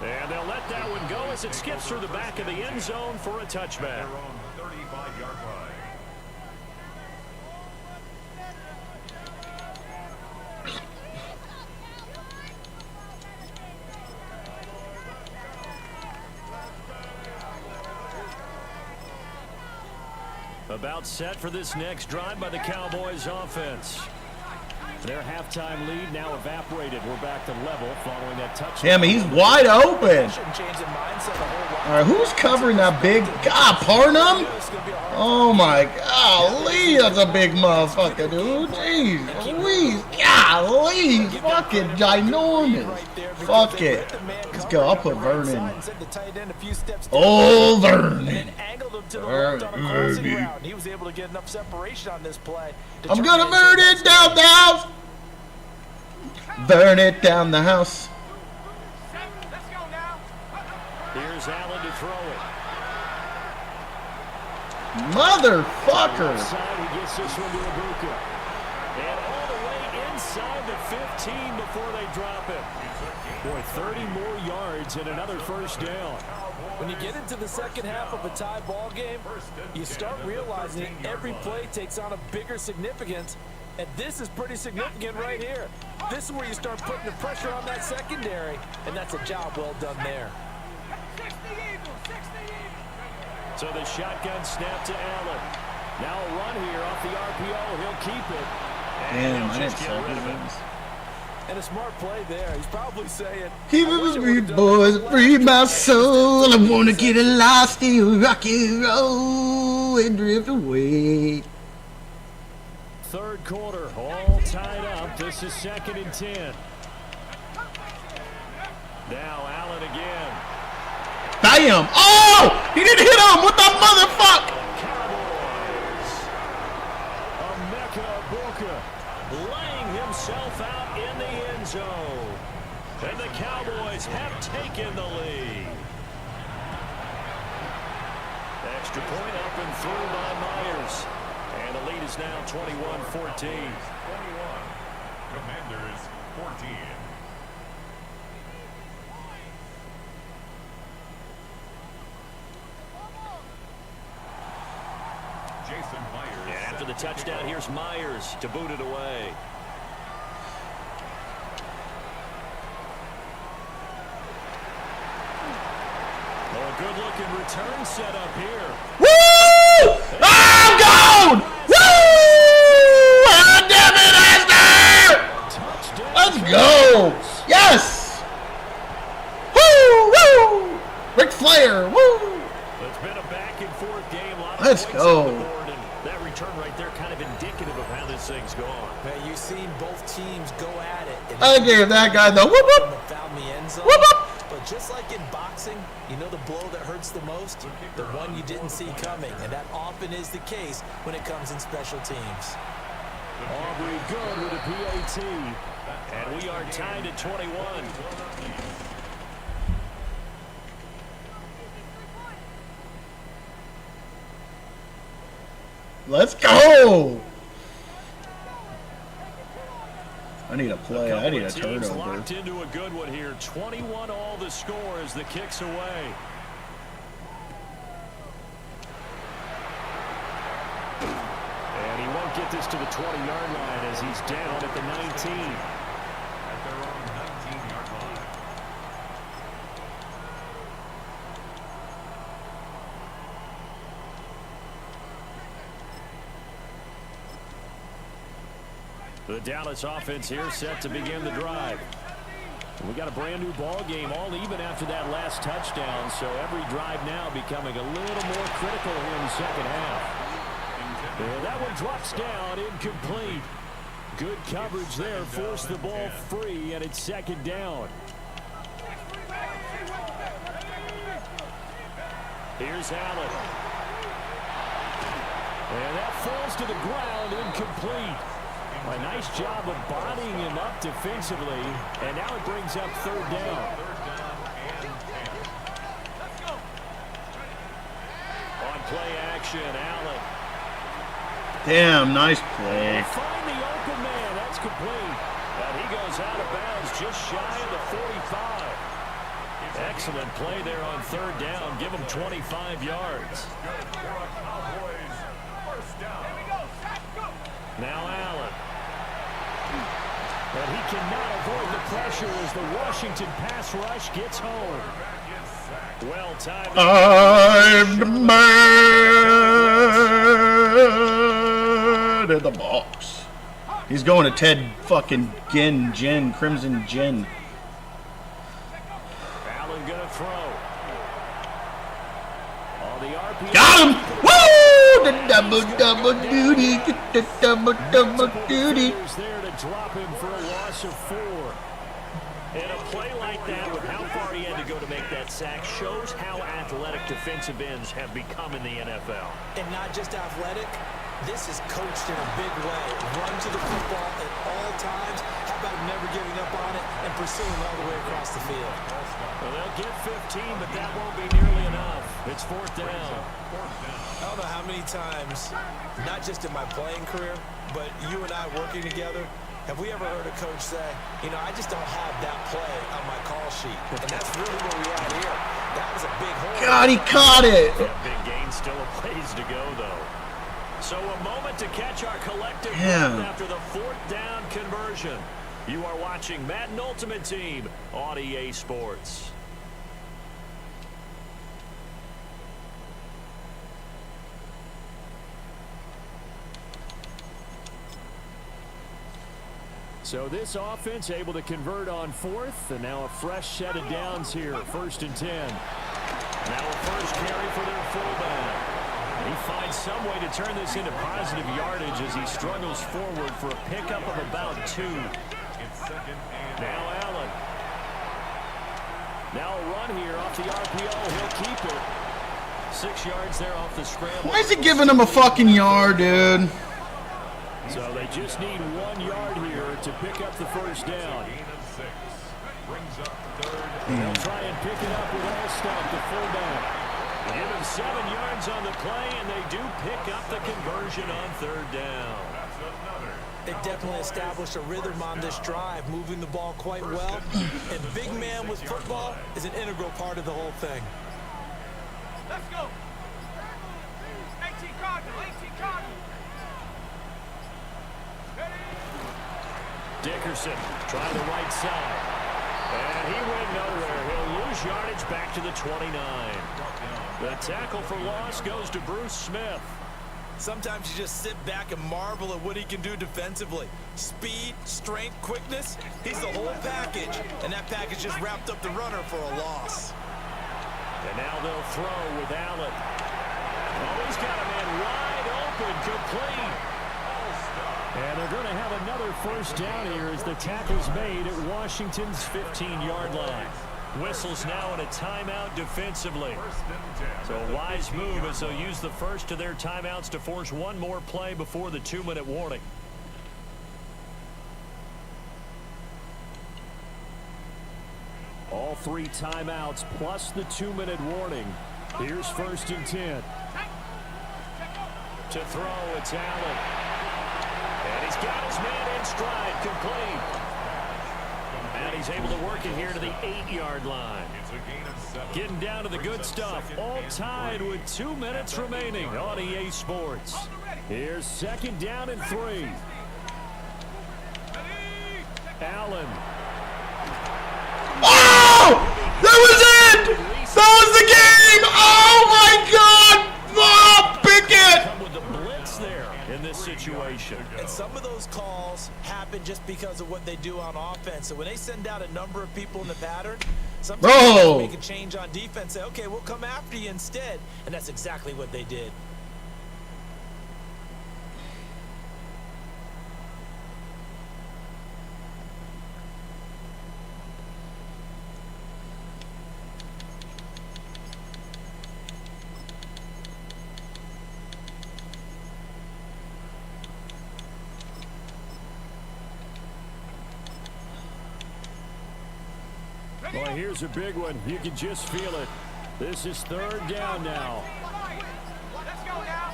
And they'll let that one go as it skips through the back of the end zone for a touchback. Their own 35-yard line. About set for this next drive by the Cowboys offense. Their halftime lead now evaporated. We're back to level following that touchdown. Damn, he's wide open. Shouldn't change the mindset a whole lot. All right, who's covering that big? God, Parnum? Oh my golly, that's a big motherfucker, dude. Jeez, Louise, golly, fucking ginormous. Fuck it. Let's go. I'll put Vernon. Oh, Vernon. He was able to get enough separation on this play. I'm gonna burn it down the house. Burn it down the house. Let's go now. Here's Allen to throw it. Motherfucker. Inside, he gets this one to Ibuka. And all the way inside the 15 before they drop it. Boy, 30 more yards and another first down. When you get into the second half of a tie ball game, you start realizing every play takes on a bigger significance And this is pretty significant right here. This is where you start putting the pressure on that secondary, and that's a job well done there. So the shotgun snap to Allen. Now a run here off the RPO. He'll keep it. Damn, I he'll didn't just get say rid of it. this. And a smart play there. He's probably saying, Keep it free, boys, free my soul. I wanna get lost in rock and roll and drift away. Third quarter, all tied up. This is 2nd and 10. Now Allen again. Bam! Oh! He didn't hit him! What the motherfucker? Cowboys. Emeka Egbuka laying himself out in the end zone. And the Cowboys have taken the lead. Extra point up and through by Myers. And the lead is now 21-14. 21. Commanders 14. Jason Myers. And after the touchdown, here's Myers to boot it away. Oh, a good-looking return set up here. Woo! I'm gone! Woo! Ah, damn it, Esther! Touchdown. Let's go! Yes! Woo! Woo! Ric Flair! Woo! It's been a back-and-forth game. A lot of Let's points go. on the board, and that return right there kind of indicative of how this thing's gone. Man, you've seen both teams go at it. And I gave that guy the whoop whoop! found the end zone. Whoop whoop! But just like in boxing, you know the blow that hurts the most? The one you didn't see coming. And that often is the case when it comes in special teams. Aubrey good with a PAT. And we are tied at 21. Let's go! I need a play. I need a Teams turnover. locked into a good one here. 21 all the score as the kick's away. And he won't get this to the 20-yard line as he's down at the 19. At their own 19-yard line. The Dallas offense here set to begin the drive. We got a brand new ball game, all even after that last touchdown, so every drive now becoming a little more critical here in the second half. And that one drops down, incomplete. Good coverage there, forced the ball free, and it's 2nd down. Here's Allen. And that falls to the ground, incomplete. A nice job of bodying him up defensively, and now it brings up 3rd down. On play action, Allen. Damn, nice play. Find the open man. That's complete. And he goes out of bounds just shy of the 45. Excellent play there on 3rd down. Give him 25 yards. Now Allen. But he cannot avoid the pressure as the Washington pass rush gets home. Well timed. I'm the man in the box. He's going to Ted fucking Crimson Gin. Allen gonna throw. On the RPO. Got him! Woo! The double duty. The double duty. There to drop him for a loss of 4. And a play like that, with how far he had to go to make that sack, shows how athletic defensive ends have become in the NFL. And not just athletic, this is coached in a big way. Run to the football at all times. How about never giving up on it and pursuing all the way across the field? Well, they'll get 15, but that won't be nearly enough. It's 4th down. I don't know how many times, not just in my playing career, but you and I working together, have we ever heard a coach say, you know, I just don't have that play on my call sheet. And that's really where we are here. That was a big hole. God, he caught it. That big gain, still a ways to go, though. So a moment to catch our collective Damn. breath after the 4th down conversion. You are watching Madden Ultimate Team on EA Sports. So this offense able to convert on 4th, and now a fresh set of downs here, 1st and 10. Now a first carry for their fullback. And he finds some way to turn this into positive yardage as he struggles forward for a pickup of about 2. Now Allen. Now a run here off the RPO. He'll keep it. 6 yards there off the scramble. Why is he giving him a fucking yard, dude? So they just need 1 yard here to pick up the first down. They'll try and pick it up with Allstott, the fullback. Give him 7 yards on the play, and they do pick up the conversion on 3rd down. They definitely established a rhythm on this drive, moving the ball quite well. And big man with football is an integral part of the whole thing. Let's go. 18 Cardinal, 18 Cardinal. Dickerson try the right side. And he went nowhere. He'll lose yardage back to the 29. The tackle for loss goes to Bruce Smith. Sometimes you just sit back and marvel at what he can do defensively. Speed, strength, quickness, he's the whole package. And that package just wrapped up the runner for a loss. And now they'll throw with Allen. Oh, he's got a man wide open, complete. And they're going to have another first down here as the tackle's made at Washington's 15-yard line. Whistles now in a timeout defensively. So a wise move as they'll use the first of their timeouts to force one more play before the 2-minute warning. All 3 timeouts plus the 2-minute warning. Here's 1st and 10. To throw, it's Allen. And he's got his man in stride, complete. And he's able to work it here to the 8-yard line. Getting down to the good stuff. All tied with 2 minutes remaining on EA Sports. Here's 2nd down and 3. Allen. Oh! That was it! That was the game! Oh my God! Oh, pick it! Come with the blitz there in this situation. And some of those calls happen just because of what they do on offense. So when they send out a number of people in the pattern, sometimes they make a change on defense. Say, okay, we'll come after you instead. And that's exactly what they did. Well, here's a big one. You can just feel it. This is 3rd down now. Let's go now.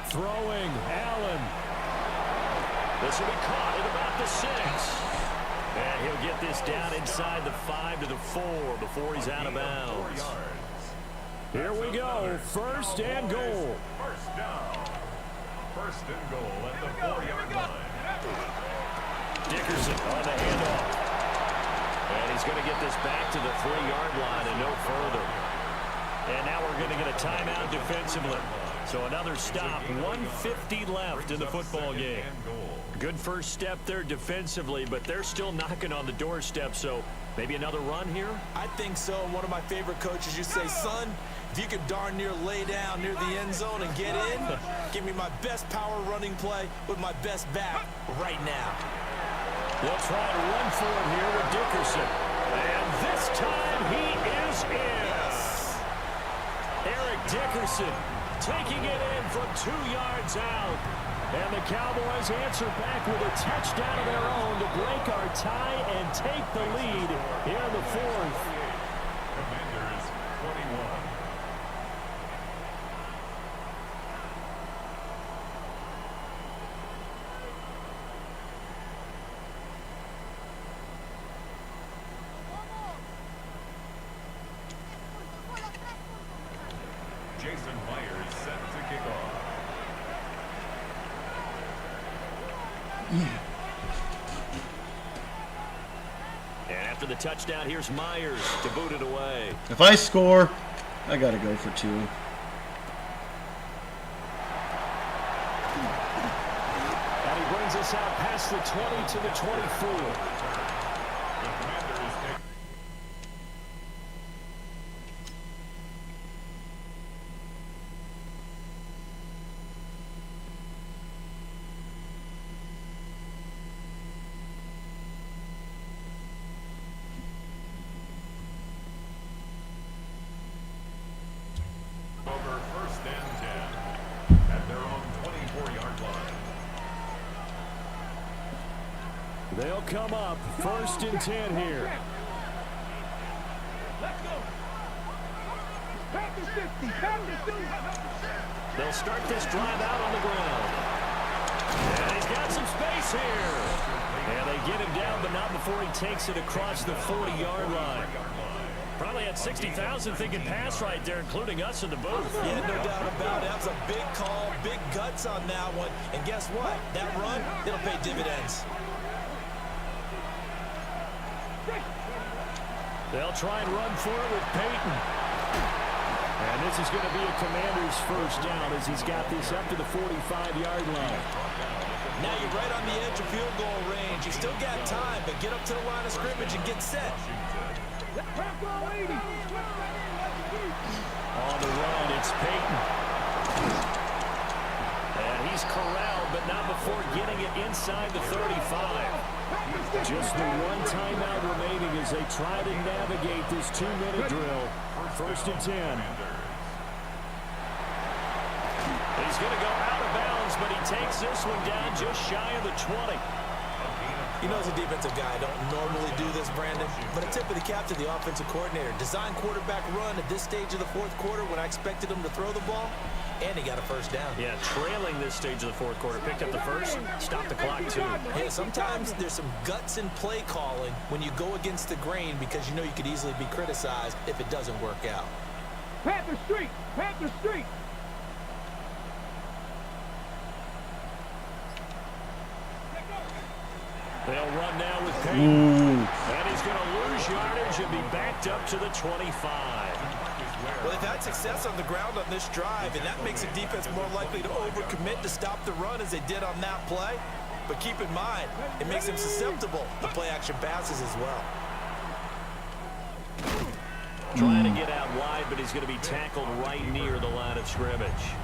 Throwing, Allen. This will be caught at about the 6. And he'll get this down inside the 5 to the 4 before he's out of bounds. Here we go. 1st and goal. First down. 1st and goal at the 4-yard line. Dickerson on the handoff. And he's going to get this back to the 3-yard line and no further. And now we're going to get a timeout defensively. So another stop, 1:50 left in the football game. Good first step there defensively, but they're still knocking on the doorstep, so maybe another run here? I think so. One of my favorite coaches used to say, son, if you could darn near lay down near the end zone and get in, give me my best power running play with my best back right now. They'll try to run for it here with Dickerson. And this time he is in. Eric Dickerson taking it in from 2 yards out. And the Cowboys answer back with a touchdown of their own to break our tie and take the lead here in the 4th. Commanders 21. Jason Myers set to kick off. And after the touchdown, here's Myers to boot it away. If I score, I got to go for 2. And he brings us out past the 20 to the 24. Over first and 10 at their own 24-yard line. They'll come up first and 10 here. Let's go. Back to 50. Back to 50. They'll start this drive out on the ground. And he's got some space here. And they get him down, but not before he takes it across the 40-yard line. Probably had 60,000 thinking pass right there, including us in the booth. Yeah, no doubt about it. That was a big call, big guts on that one. And guess what? That run, it'll pay dividends. They'll try and run for it with Peyton. And this is going to be a Commander's first down as he's got this up to the 45-yard line. Now you're right on the edge of field goal range. You still got time, but get up to the line of scrimmage and get set. On the run, it's Peyton. And he's corralled, but not before getting it inside the 35. Just the one timeout remaining as they try to navigate this 2-minute drill. First and 10. He's going to go out of bounds, but he takes this one down just shy of the 20. You know, as a defensive guy, I don't normally do this, Brandon, but a tip of the cap to the offensive coordinator. Design quarterback run at this stage of the fourth quarter when I expected him to throw the ball, and he got a first down. Yeah, trailing this stage of the fourth quarter. Picked up the first, stopped the clock, too. Yeah, sometimes there's some guts in play calling when you go against the grain because you know you could easily be criticized if it doesn't work out. Panther Street! Panther Street! They'll run now with Payton. And he's going to lose yardage and be backed up to the 25. Well, they've had success on the ground on this drive, and that makes the defense more likely to overcommit to stop the run as they did on that play. But keep in mind, it makes them susceptible to play-action passes as well. Trying to get out wide, but he's going to be tackled right near the line of scrimmage.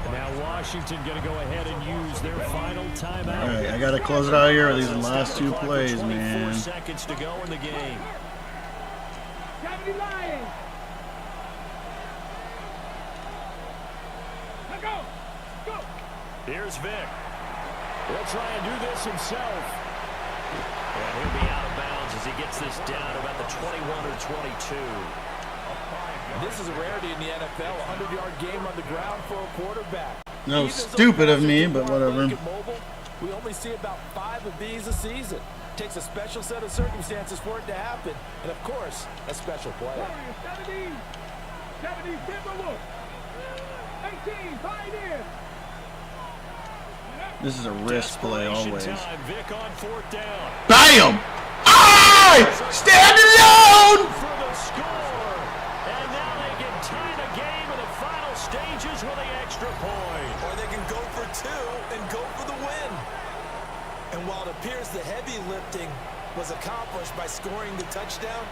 Now Washington going to go ahead and use their final timeout. All right, I got to close it out here with these last 2 plays, man. 24 seconds to go in the game. 70 Lions! Let's go! Go! Here's Vic. He'll try and do this himself. And he'll be out of bounds as he gets this down to about the 21 or 22. This is a rarity in the NFL, a 100-yard game on the ground for a quarterback. No, stupid of me, but whatever. We only see about 5 of these a season. Takes a special set of circumstances for it to happen, and of course, a special play. 70, 70, 18, Pioneer. This is a risk play always. Time, Vic on fourth down. BAM! Aye! Stand alone! For the score. And now they can tie the game in the final stages with the extra point. Or they can go for 2 and go for the win. And while it appears the heavy lifting was accomplished by scoring the touchdown,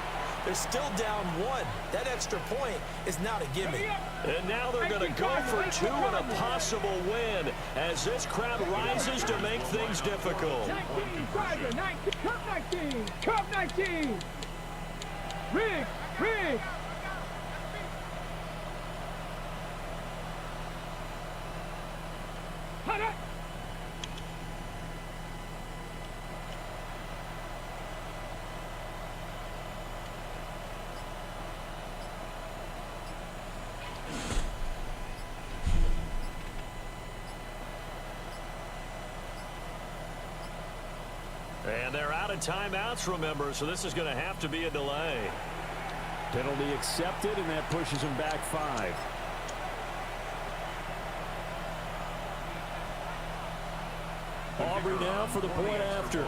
they're still down 1. That extra point is not a gimme. And now they're going to go for 2 and a possible win as this crowd rises to make things difficult. 19, Driver, 19, Cup 19, Cup 19. Rig, rig. Hot up. And they're out of timeouts, remember, so this is going to have to be a delay. Penalty accepted, and that pushes them back 5. Aubrey now for the point after.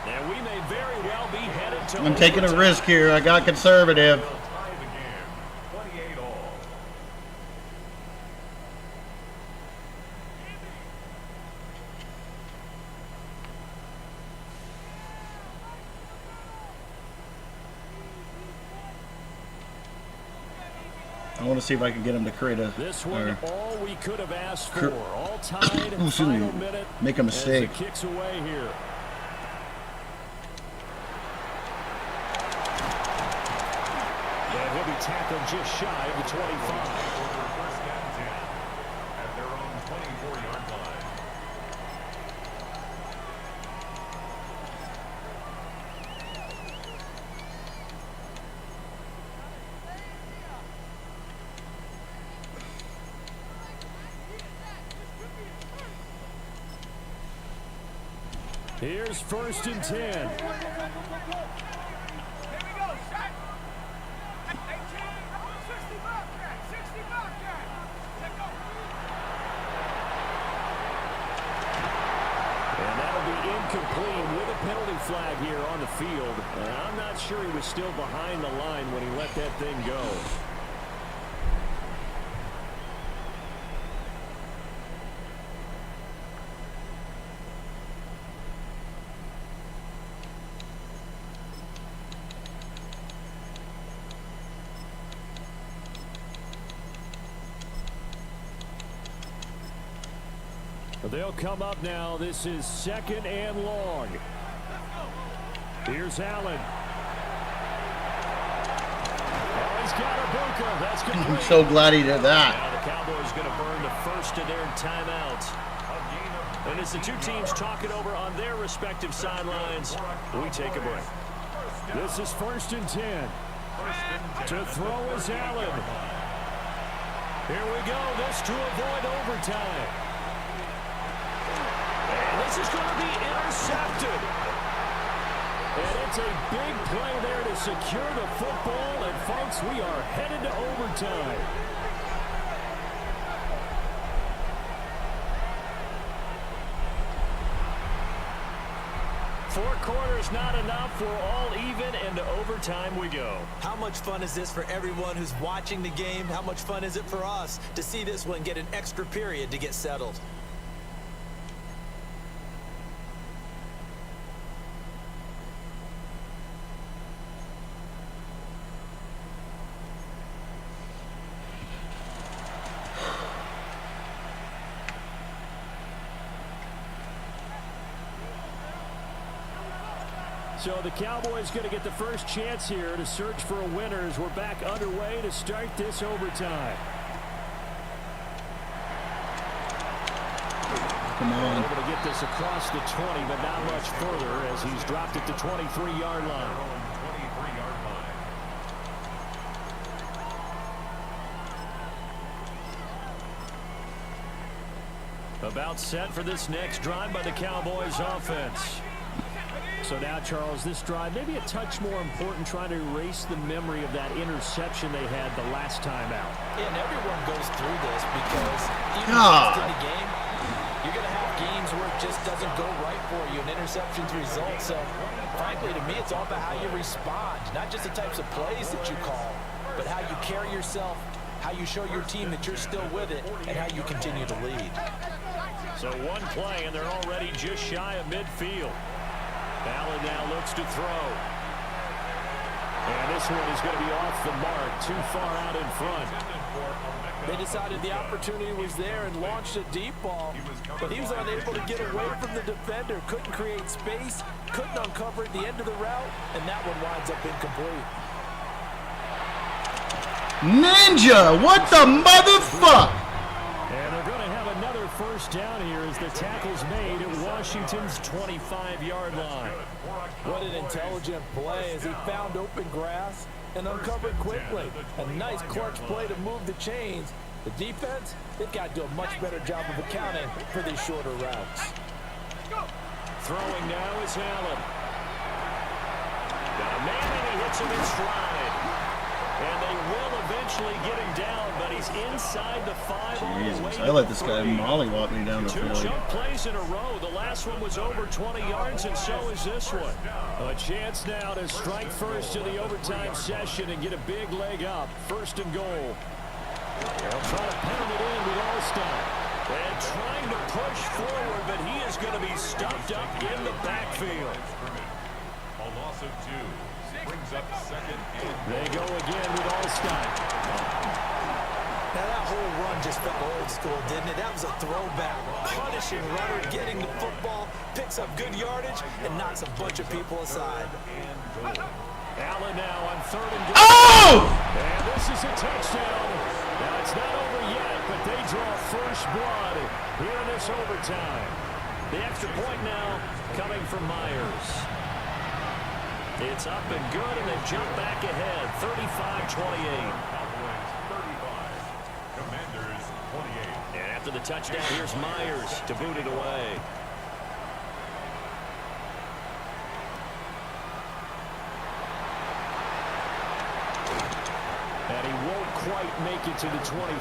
And we may very well be headed to I'm taking a risk here. I got conservative. Tie the game, 28 all. I want to see if I can get him to create a This one, or all we could have asked for. All tied, final minute. make a mistake. As the kicks away here. And he'll be tackled just shy of the 25. First down 10 at their own 24-yard line. Here's 1st and 10. Here we go, shot. 18, 60 Bobcat, 60 Bobcat. Let go. And that'll be incomplete with a penalty flag here on the field. And I'm not sure he was still behind the line when he let that thing go. They'll come up now. This is 2nd and long. Here's Allen. Oh, he's got a bunker. That's complete. I'm so glad he did that. Now the Cowboys going to burn the first of their timeouts. And as the two teams talk it over on their respective sidelines, we take a break. This is 1st and 10. To throw is Allen. Here we go. This to avoid overtime. This is going to be intercepted. And it's a big play there to secure the football. And, folks, we are headed to overtime. Four quarters not enough. We're all even, and to overtime we go. How much fun is this for everyone who's watching the game? How much fun is it for us to see this one get an extra period to get settled? So the Cowboys going to get the first chance here to search for a winner as we're back underway to start this overtime. Come on. Able to get this across the 20, but not much further as he's dropped it to 23-yard line. 23-yard line. About set for this next drive by the Cowboys offense. So now, Charles, this drive maybe a touch more important, trying to erase the memory of that interception they had the last time out. Yeah, and everyone goes through this because even in the game, you're going to have games where it just doesn't go right for you and interceptions result. So, frankly, to me, it's all about how you respond, not just the types of plays that you call, but how you carry yourself, how you show your team that you're still with it, and how you continue to lead. So one play, and they're already just shy of midfield. Ballin now looks to throw. And this one is going to be off the mark, too far out in front. They decided the opportunity was there and launched a deep ball, but he was unable to get away from the defender, couldn't create space, couldn't uncover at the end of the route, and that one winds up incomplete. Ninja, what the motherfuck? And they're going to have another first down here as the tackle's made at Washington's 25-yard line. What an intelligent play as he found open grass and uncovered quickly. A nice clutch play to move the chains. The defense, they've got to do a much better job of accounting for these shorter routes. Throwing now is Allen. Got a man and he hits him in stride. And they will eventually get him down, but he's inside the 5 all the way. Jesus, I let this guy mollywop me down the Two field. jump plays in a row. The last one was over 20 yards, and so is this one. A chance now to strike first in the overtime session and get a big leg up. 1st and goal. They'll try to pound it in with Allstott. And trying to push forward, but he is going to be stuffed up in the backfield. A loss of 2. Brings up 2nd and They go again with Allstott. Now that whole run just felt old school, didn't it? That was a throwback. Punishing runner, getting the football, picks up good yardage, and knocks a bunch of people aside. Allen now on 3rd and goal. Oh! And this is a touchdown. Now it's not over yet, but they draw first blood here in this overtime. The extra point now coming from Myers. It's up and good, and they jump back ahead, 35-28. Cowboys 35. Commanders 28. And after the touchdown, here's Myers to boot it away. And he won't quite make it to the 25.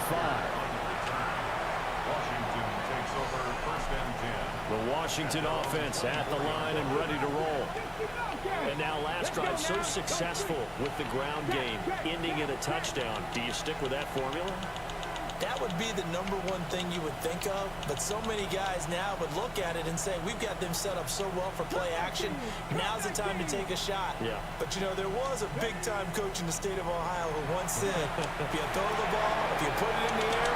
Washington takes over 1st and 10. The Washington offense at the line and ready to roll. And now last drive so successful with the ground game, ending in a touchdown. Do you stick with that formula? That would be the #1 thing you would think of, but so many guys now would look at it and say, we've got them set up so well for play action. Now's the time to take a shot. Yeah. But, you know, there was a big-time coach in the state of Ohio who once said, if you throw the ball, if you put it in the air,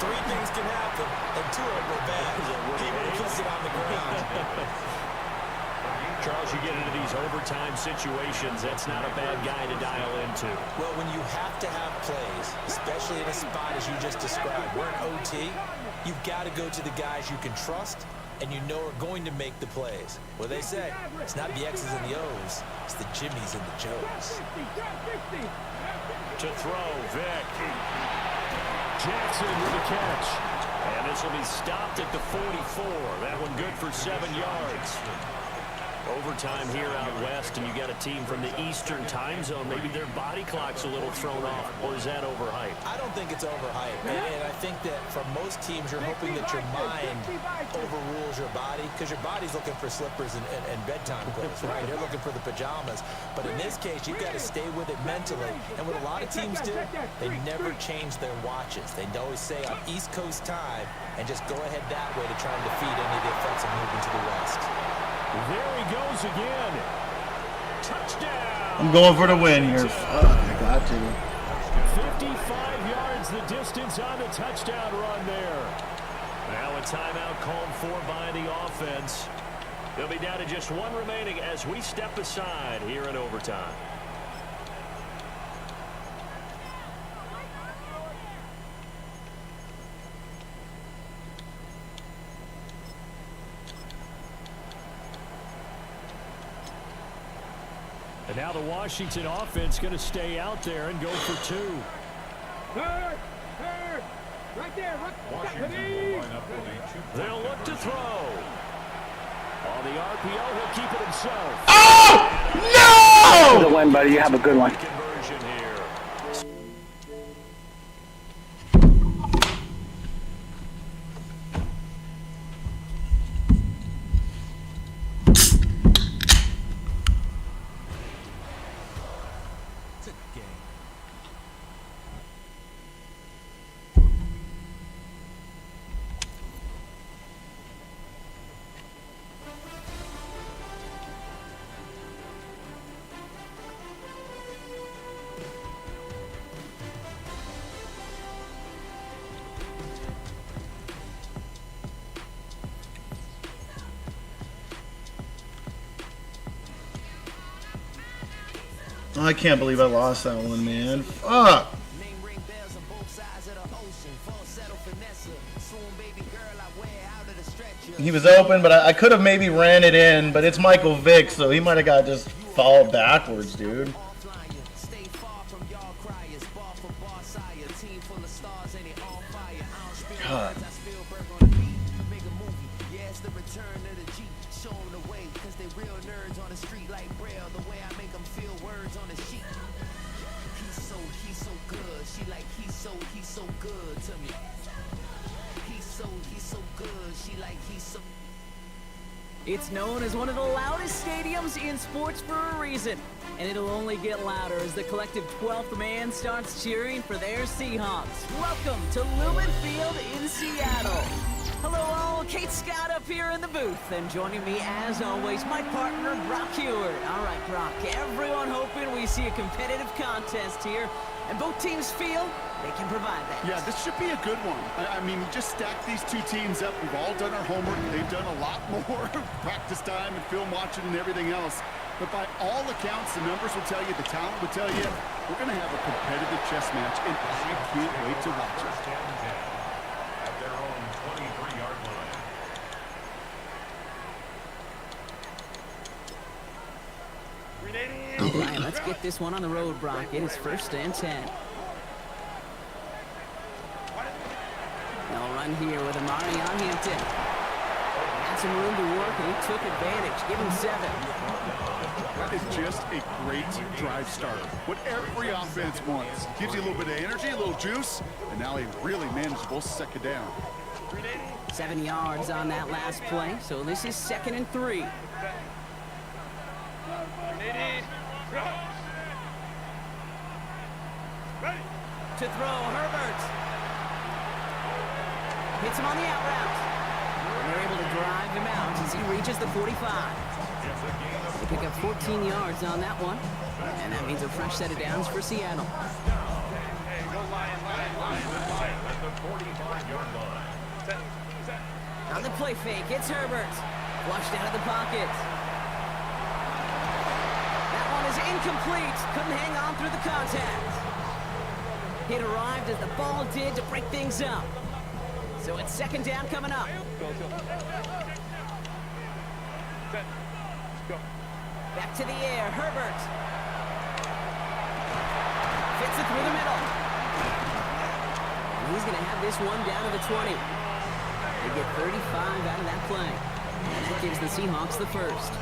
3 things can happen, and 2 of them were bad. He would have kept it on the ground. Charles, you get into these overtime situations, that's not a bad guy to dial into. Well, when you have to have plays, especially in a spot as you just described, we're in OT, you've got to go to the guys you can trust and you know are going to make the plays. Well, they say, it's not the X's and the O's, it's the Jimmies and the Joes. To throw, Vic. Jackson with the catch. And this will be stopped at the 44. That one good for 7 yards. Overtime here out west, and you got a team from the Eastern time zone. Maybe their body clock's a little thrown off, or is that overhyped? I don't think it's overhyped, and I think that for most teams, you're hoping that your mind overrules your body, because your body's looking for slippers and bedtime clothes, right? They're looking for the pajamas. But in this case, you've got to stay with it mentally. And what a lot of teams do, they never change their watches. They always say on East Coast time, and just go ahead that way to try and defeat any of the effects of moving to the west. There he goes again. Touchdown. I'm going for the win here. Fuck, I got to. 55 yards the distance on the touchdown run there. Now a timeout called for by the offense. They'll be down to just 1 remaining as we step aside here in overtime. And now the Washington offense going to stay out there and go for 2. Third, right there, Washington will line up for the 2-point They'll look to conversion. throw. On the RPO, he'll keep it himself. Oh! No! The win, buddy. You have a good one. Conversion here. I can't believe I lost that one, man. Fuck. He was open, but I could have maybe ran it in, but it's Michael Vick, so he might have got just fall backwards, dude. God. he's so good. She like he's so good to me. He's so good. She like he's so. It's known as one of the loudest stadiums in sports for a reason, and it'll only get louder as the collective 12th man starts cheering for their Seahawks. Welcome to LEBUM Field in Seattle. Hello all, Kate Scott up here in the booth, and joining me as always, my partner Brock Heward. All right, Brock, everyone hoping we see a competitive contest here, and both teams feel they can provide that. Yeah, this should be a good one. I mean, just stack these two teams up. We've all done our homework. They've done a lot more practice time and film watching and everything else. But by all accounts, the numbers will tell you, the talent will tell you, we're going to have a competitive chess match, and I can't wait to watch it. At their own 23-yard line. All right, let's get this one on the road, Brock. It is 1st and 10. They'll run here with Amari on Hampton. Had some room to work, and he took advantage. Give him 7. That is just a great drive starter. What every offense wants. Gives you a little bit of energy, a little juice, and now a really manageable second down. 7 yards on that last play, so this is 2nd and 3. To throw, Herbert. Hits him on the out route. And they're able to drive him out as he reaches the 45. They pick up 14 yards on that one. And that means a fresh set of downs for Seattle. At the 45-yard line. On the play fake, it's Herbert. Flushed out of the pocket. That one is incomplete. Couldn't hang on through the contact. It arrived as the ball did to break things up. So it's 2nd down coming up. Back to the air, Herbert. Fits it through the middle. And he's going to have this one down to the 20. They get 35 out of that play. And that gives the Seahawks the 1st.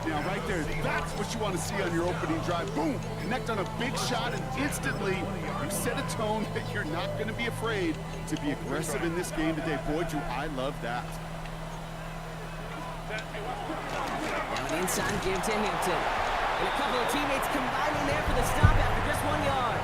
Now, right there, that's what you want to see on your opening drive. Boom! Connect on a big shot, and instantly you set a tone that you're not going to be afraid to be aggressive in this game today. Boy, do I love that. Now an inside give to Hampton. And a couple of teammates combining there for the stop after just 1 yard.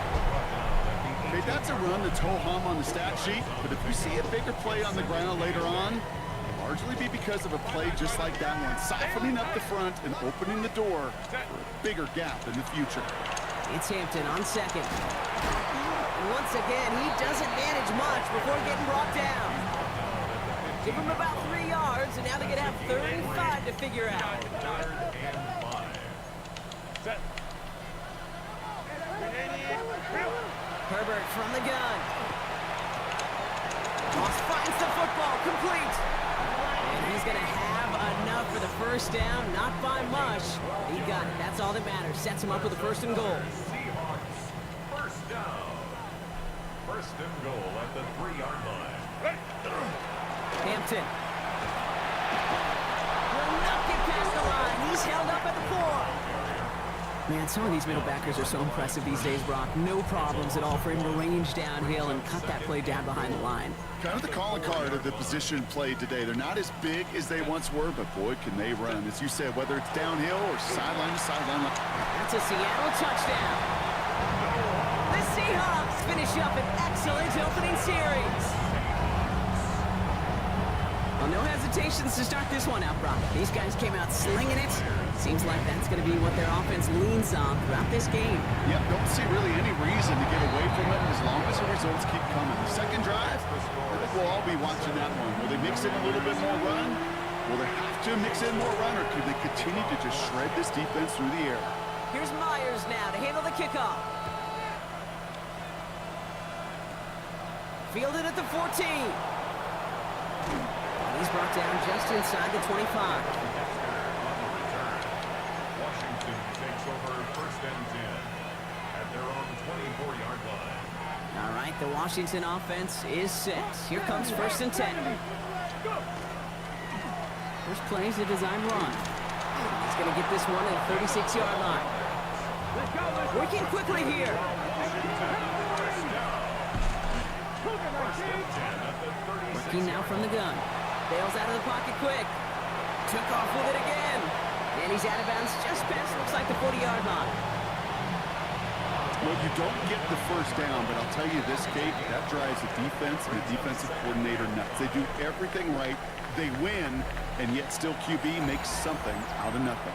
Okay, that's a run that's ho-hum on the stat sheet, but if you see a bigger play on the ground later on, it'll largely be because of a play just like that one, softening up the front and opening the door for a bigger gap in the future. It's Hampton on 2nd. And once again, he doesn't manage much before getting brought down. Give him about 3 yards, and now they're going to have 35 to figure out. Herbert from the gun. Moss finds the football, complete. And he's going to have enough for the 1st down, not by much. He got it, that's all that matters. Sets him up with a 1st and goal. Seahawks, 1st down. 1st and goal at the 3-yard line. Hampton. Will not get past the line. He's held up at the 4. Man, some of these middle backers are so impressive these days, Brock. No problems at all for him to range downhill and cut that play down behind the line. Kind of the calling card of the position played today. They're not as big as they once were, but boy, can they run. As you said, whether it's downhill or sideline to sideline. That's a Seattle touchdown. The Seahawks finish up an excellent opening series. Well, no hesitations to start this one out, Brock. These guys came out slinging it. Seems like that's going to be what their offense leans on throughout this game. Yep, don't see really any reason to get away from it as long as the results keep coming. The second drive, I think we'll all be watching that one. Will they mix in a little bit more run? Will they have to mix in more run, or could they continue to just shred this defense through the air? Here's Myers now to handle the kickoff. Fielded at the 14. And he's brought down just inside the 25. Washington takes over 1st and 10 at their own 24-yard line. All right, the Washington offense is set. Here comes 1st and 10. First play is a design run. He's going to get this one at the 36-yard line. Let's go, let's go. Working quickly here. Working now from the gun. Bails out of the pocket quick. Took off with it again. And he's out of bounds just past, looks like the 40-yard line. Well, you don't get the first down, but I'll tell you this, Kate, that drives the defense and the defensive coordinator nuts. They do everything right. They win, and yet still QB makes something out of nothing.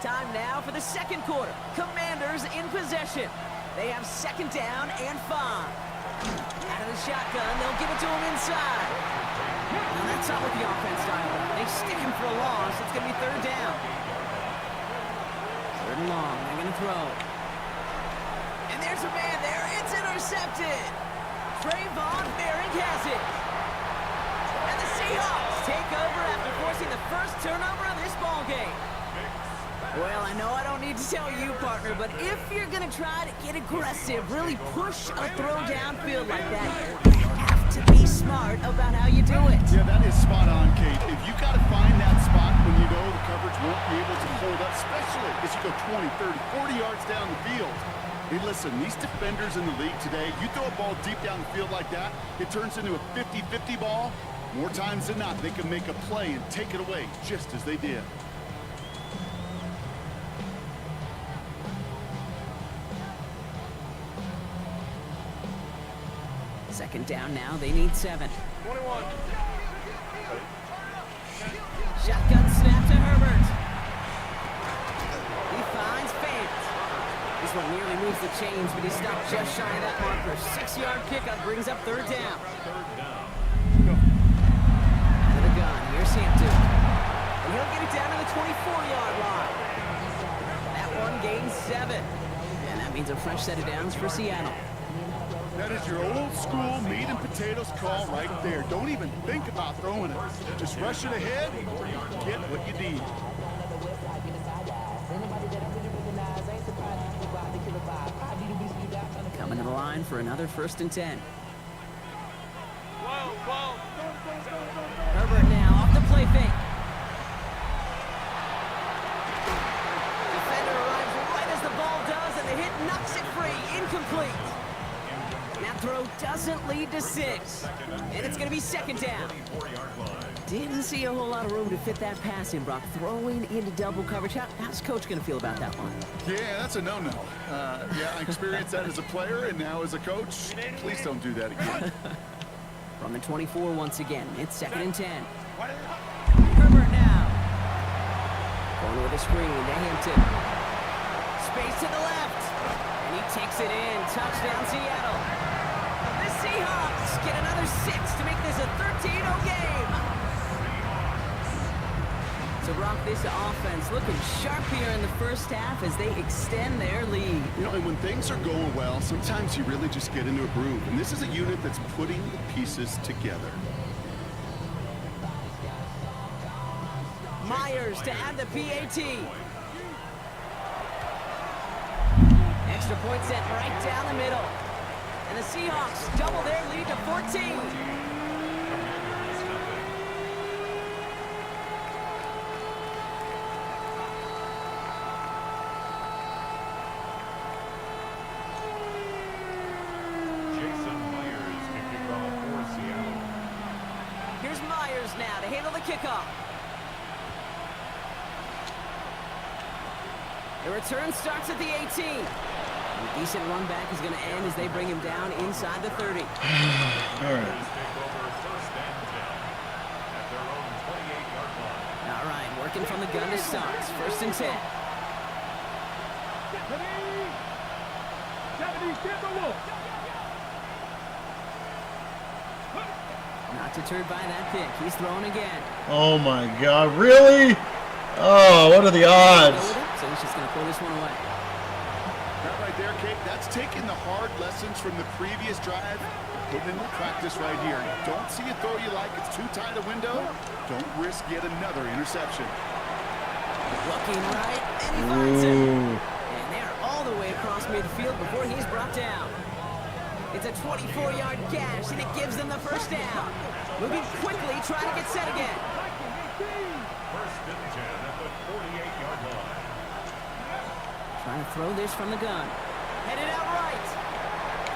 Time now for the second quarter. Commanders in possession. They have second down and 5. Out of the shotgun, they'll give it to him inside. Now that's not what the offense style is. They stick him for a loss. It's going to be third down. Third and long. They're going to throw. And there's a man there. It's intercepted. Trayvon Merrick has it. And the Seahawks take over after forcing the first turnover of this ball game. Well, I know I don't need to tell you, partner, but if you're going to try to get aggressive, really push a throw downfield like that, you have to be smart about how you do it. Yeah, that is spot on, Kate. If you got to find that spot when you know the coverage won't be able to hold up, especially as you go 20, 30, 40 yards down the field. Hey, listen, these defenders in the league today, you throw a ball deep down the field like that, it turns into a 50-50 ball. More times than not, they can make a play and take it away just as they did. Second down now, they need 7. 21. Shotgun snap to Herbert. He finds Fant. This one nearly moves the chains, but he stopped just shy of that marker. 6-yard pickup brings up third down. Out of the gun, here's Hampton. And he'll get it down to the 24-yard line. That one gains 7. And that means a fresh set of downs for Seattle. That is your old school meat and potatoes call right there. Don't even think about throwing it. Just rush it ahead, get what you need. Coming to the line for another 1st and 10. Herbert now off the play fake. Defender arrives right as the ball does, and the hit knocks it free. Incomplete. That throw doesn't lead to 6. And it's going to be second down. Didn't see a whole lot of room to fit that pass in, Brock. Throwing into double coverage. How's Coach going to feel about that one? Yeah, that's a no-no. Yeah, I experienced that as a player and now as a coach. Please don't do that again. From the 24 once again. It's second and 10. Herbert now. Going with a screen to Hampton. Space to the left. And he takes it in. Touchdown, Seattle. The Seahawks get another 6 to make this a 13-0 game. So, Brock, this offense looking sharp here in the first half as they extend their lead. You know, and when things are going well, sometimes you really just get into a groove. And this is a unit that's putting the pieces together. Myers to add the PAT. Extra point set right down the middle. And the Seahawks double their lead to 14. Here's Myers now to handle the kickoff. The return starts at the 18. A decent run back is going to end as they bring him down inside the 30. All right. All right, working from the gun to start. 1st and 10. 70, get the wolf. Not deterred by that pick. He's throwing again. Oh my God, really? Oh, what are the odds? So he's just going to pull this one away. That right there, Kate, that's taking the hard lessons from the previous drive, putting into practice right here. Don't see a throw you like, it's too tight a window. Don't risk yet another interception. Looking right, and he finds it. And they're all the way across midfield before he's brought down. It's a 24-yard gash, and it gives them the first down. Moving quickly, trying to get set again. First and 10 at the 48-yard line. Trying to throw this from the gun. Headed out right.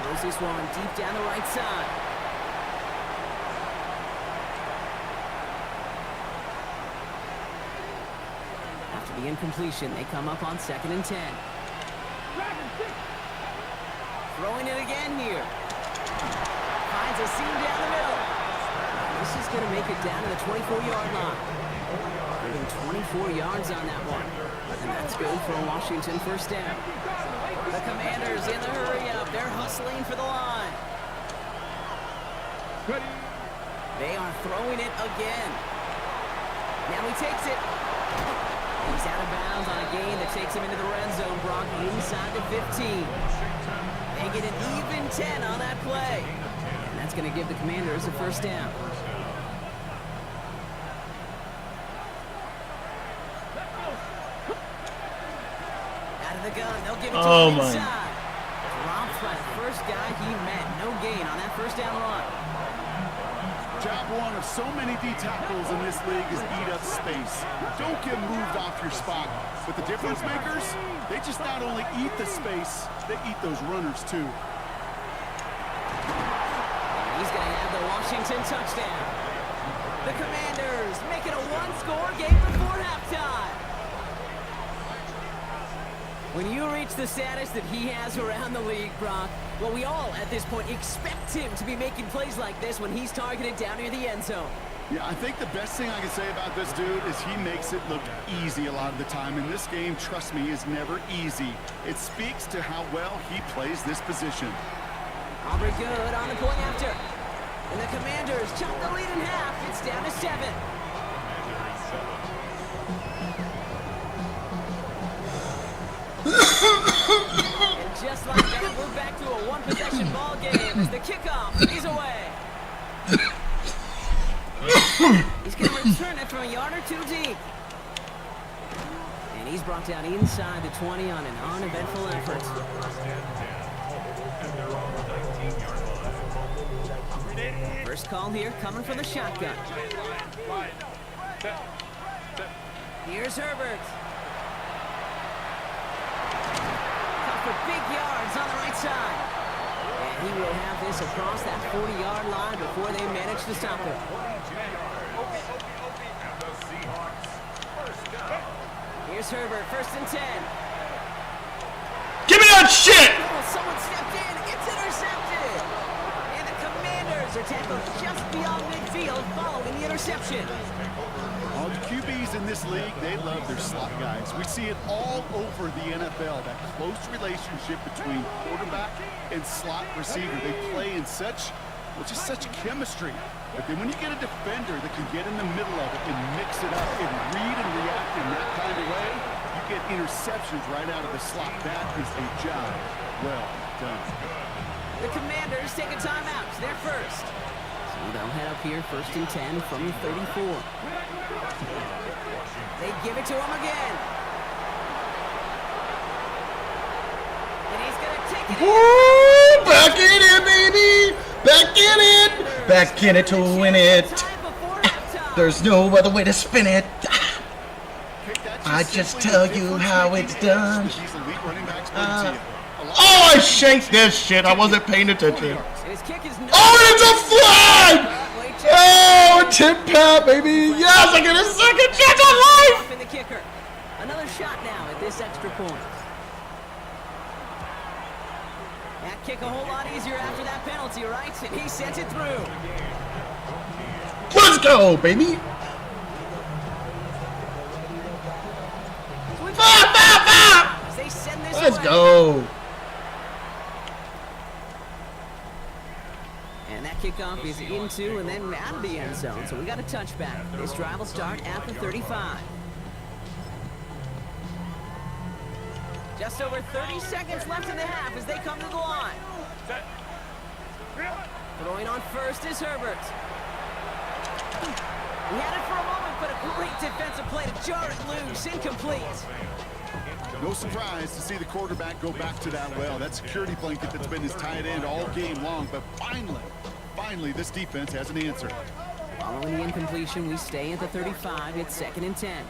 Throws this one deep down the right side. After the incompletion, they come up on 2nd and 10. Throwing it again here. Finds a seam down the middle. This is going to make it down to the 24-yard line. Getting 24 yards on that one. And that's good for a Washington first down. The Commanders in the hurry-up. They're hustling for the line. They are throwing it again. Now he takes it. He's out of bounds on a gain that takes him into the red zone, Brock, inside the 15. They get an even 10 on that play. And that's going to give the Commanders a first down. Out of the gun, they'll give it to him inside. Dropped by the first guy he met. No gain on that first down run. Job one of so many D tackles in this league is eat up space. Don't get moved off your spot. But the difference makers, they just not only eat the space, they eat those runners too. And he's going to have the Washington touchdown. The Commanders make it a one-score game before halftime. When you reach the status that he has around the league, Brock, well, we all, at this point, expect him to be making plays like this when he's targeted down near the end zone. Yeah, I think the best thing I can say about this dude is he makes it look easy a lot of the time. And this game, trust me, is never easy. It speaks to how well he plays this position. Aubrey good on the point after. And the Commanders chop the lead in half. It's down to 7. And just like that, we're back to a one-possession ball game as the kickoff is away. He's going to return it from a yard or two deep. And he's brought down inside the 20 on an uneventful effort. First call here coming from the shotgun. Here's Herbert. For big yards on the right side. And he will have this across that 40-yard line before they manage to stop him. Here's Herbert, 1st and 10. Give me that shit! Oh, someone stepped in. It's intercepted. And the Commanders are tackled just beyond midfield following the interception. All the QBs in this league, they love their slot guys. We see it all over the NFL, that close relationship between quarterback and slot receiver. They play in such chemistry. But then when you get a defender that can get in the middle of it and mix it up and read and react in that kind of way, you get interceptions right out of the slot. That is a job well done. The Commanders take a timeout. They're first. So they'll head up here, 1st and 10 from the 34. They give it to him again. And he's going to take it in. Woo! Back in it, baby! Back in it! Back in it to win it. There's no other way to spin it. I just tell you how it's done. Oh, I shanked this shit. I wasn't paying attention. Oh, it's a flag! Oh, a tip pat, baby. Yes, I get a second chance on life. Another shot now at this extra point. That kick a whole lot easier after that penalty, right? And he sent it through. Let's go, baby. Let's go. And that kickoff is into and then out of the end zone. So we got a touchback. This drive will start at the 35. Just over 30 seconds left in the half as they come to the line. Throwing on first is Herbert. He had it for a moment, but a great defensive play to jar it loose. Incomplete. No surprise to see the quarterback go back to that well. That security blanket that's been his tight end all game long. But finally, this defense has an answer. Following the incompletion, we stay at the 35. It's 2nd and 10.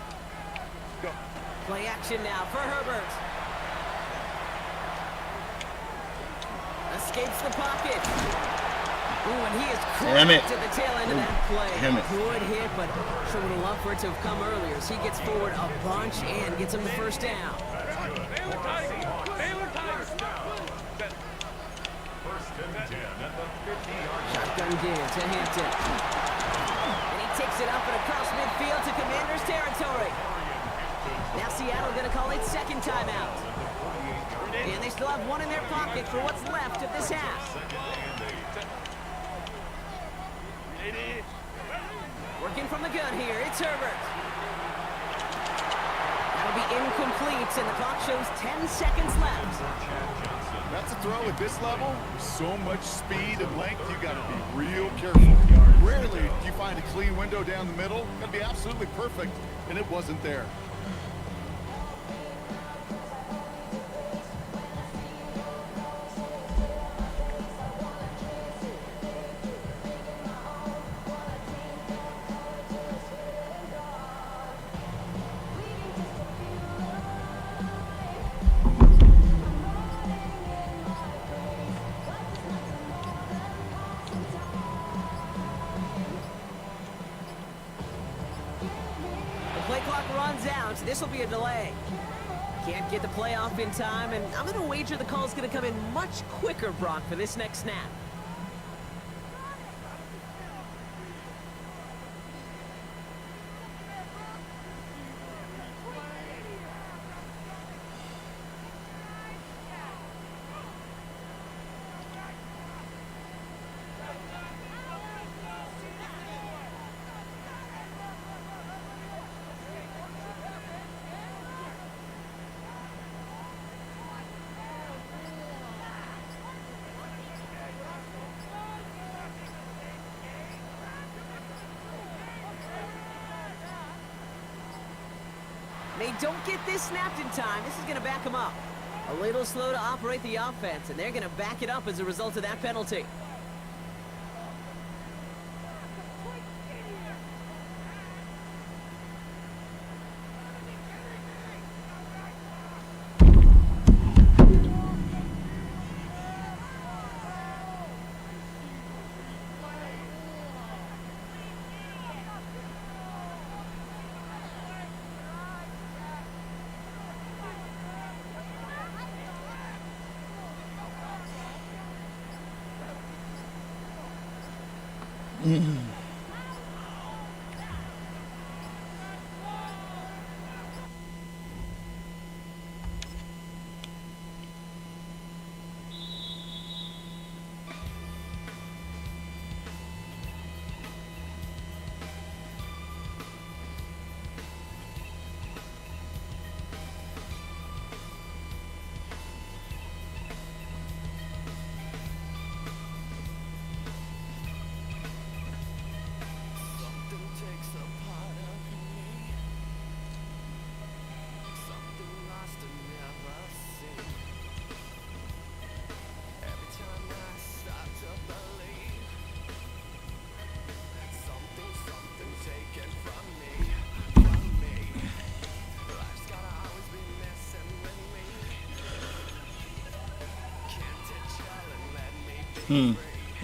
Play action now for Herbert. Escapes the pocket. Ooh, and he is cracked at the tail end of that play. Good hit, but sure would have loved for it to have come earlier. So he gets forward a bunch and gets him the first down. Shotgun give to Hampton. And he takes it up and across midfield to Commander's territory. Now Seattle going to call it 2nd timeout. And they still have one in their pocket for what's left of this half. Working from the gun here, it's Herbert. That'll be incomplete, and the clock shows 10 seconds left. That's a throw at this level. So much speed and length, you got to be real careful. Rarely do you find a clean window down the middle. Got to be absolutely perfect, and it wasn't there. Play clock runs out, so this will be a delay. Can't get the play off in time, and I'm going to wager the call's going to come in much quicker, Brock, for this next snap. They don't get this snapped in time. This is going to back them up. A little slow to operate the offense, and they're going to back it up as a result of that penalty.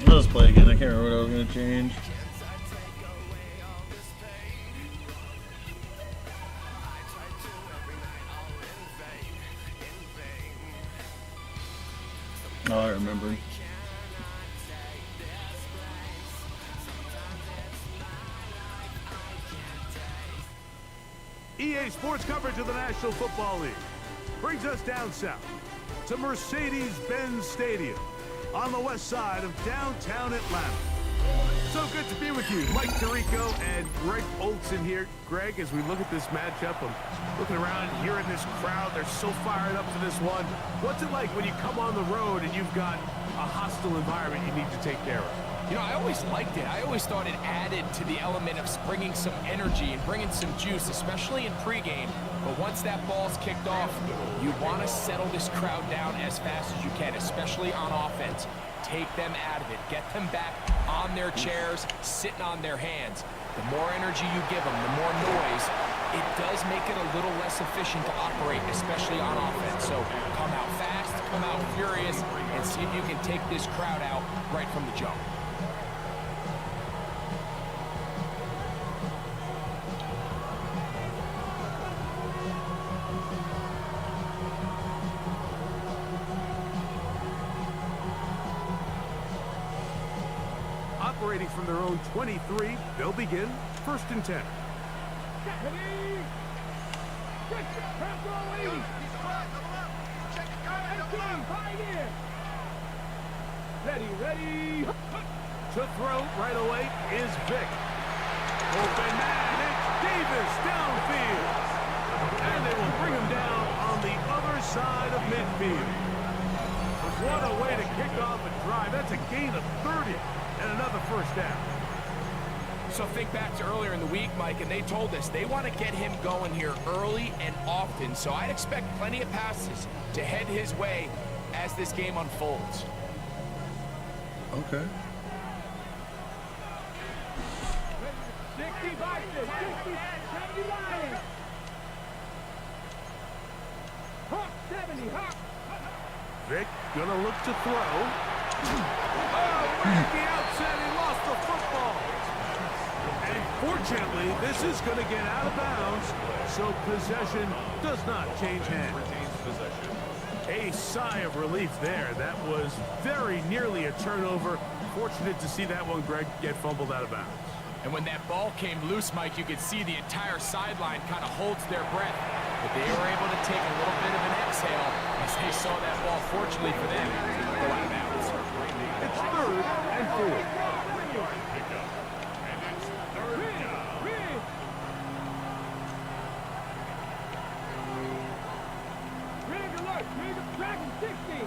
Let's play again. I can't remember what I was going to change. Oh, I remember. EA Sports coverage of the National Football League brings us down south to Mercedes-Benz Stadium on the west side of downtown Atlanta. So good to be with you. Mike Tirico and Greg Olson here. Greg, as we look at this matchup, I'm looking around and hearing this crowd. They're so fired up to this one. What's it like when you come on the road and you've got a hostile environment you need to take care of? You know, I always liked it. I always thought it added to the element of bringing some energy and bringing some juice, especially in pregame. But once that ball's kicked off, you want to settle this crowd down as fast as you can, especially on offense. Take them out of it. Get them back on their chairs, sitting on their hands. The more energy you give them, the more noise, it does make it a little less efficient to operate, especially on offense. So come out fast, come out furious, and see if you can take this crowd out right from the jump. Operating from their own 23, they'll begin 1st and 10. Ready. To throw right away is Vic. Open man, it's Davis downfield. And they will bring him down on the other side of midfield. What a way to kick off a drive. That's a gain of 30 and another 1st down. So think back to earlier in the week, Mike, and they told us they want to get him going here early and often. So I'd expect plenty of passes to head his way as this game unfolds. Okay. 60 boxes, 60, 70 Lions. Hawk 70, Hawk. Vic gonna look to throw. Oh, right at the outset, he lost the football. And fortunately, this is gonna get out of bounds, so possession does not change hands. A sigh of relief there. That was very nearly a turnover. Fortunate to see that one, Greg, get fumbled out of bounds. And when that ball came loose, Mike, you could see the entire sideline kind of holds their breath. But they were able to take a little bit of an exhale as they saw that ball, fortunately for them, go out of bounds. It's 3rd and 4. Rig alert, tracking 60.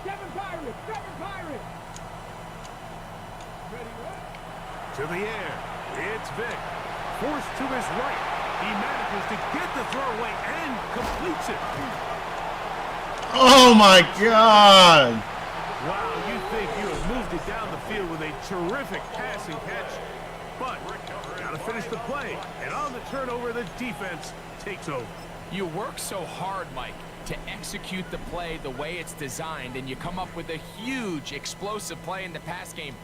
Seven Pirates. To the air, it's Vic. Forced to his right. He manages to get the throw away and completes it. Oh my God! Wow, you think you have moved it down the field with a terrific passing catch, but gotta finish the play. And on the turnover, the defense takes over. You work so hard, Mike, to execute the play the way it's designed, and you come up with a huge explosive play in the pass game,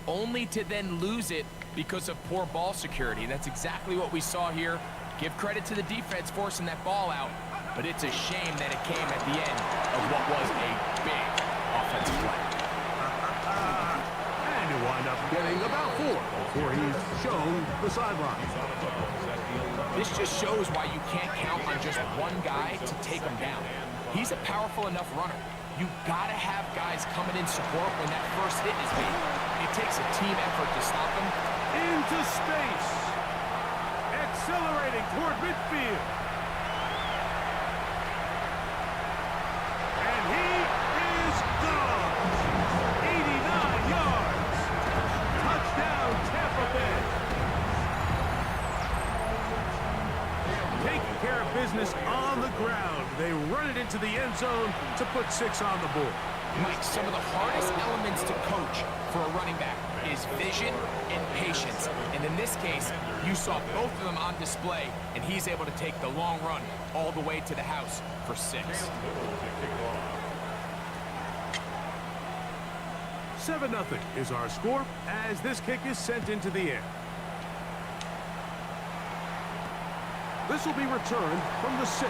only to then lose it because of poor ball security. And that's exactly what we saw here. Give credit to the defense forcing that ball out, but it's a shame that it came at the end of what was a big offensive play. And you wind up getting about 4 before he's shown the sideline. This just shows why you can't count on just one guy to take him down. He's a powerful enough runner. You gotta have guys coming in support when that first hit is made. It takes a team effort to stop him. Into space. Accelerating toward midfield. And he is gone. 89 yards. Touchdown, Tampa Bay. Taking care of business on the ground. They run it into the end zone to put 6 on the board. Mike, some of the hardest elements to coach for a running back is vision and patience. And in this case, you saw both of them on display, and he's able to take the long run all the way to the house for 6. 7-0 is our score as this kick is sent into the air. This will be returned from the 6.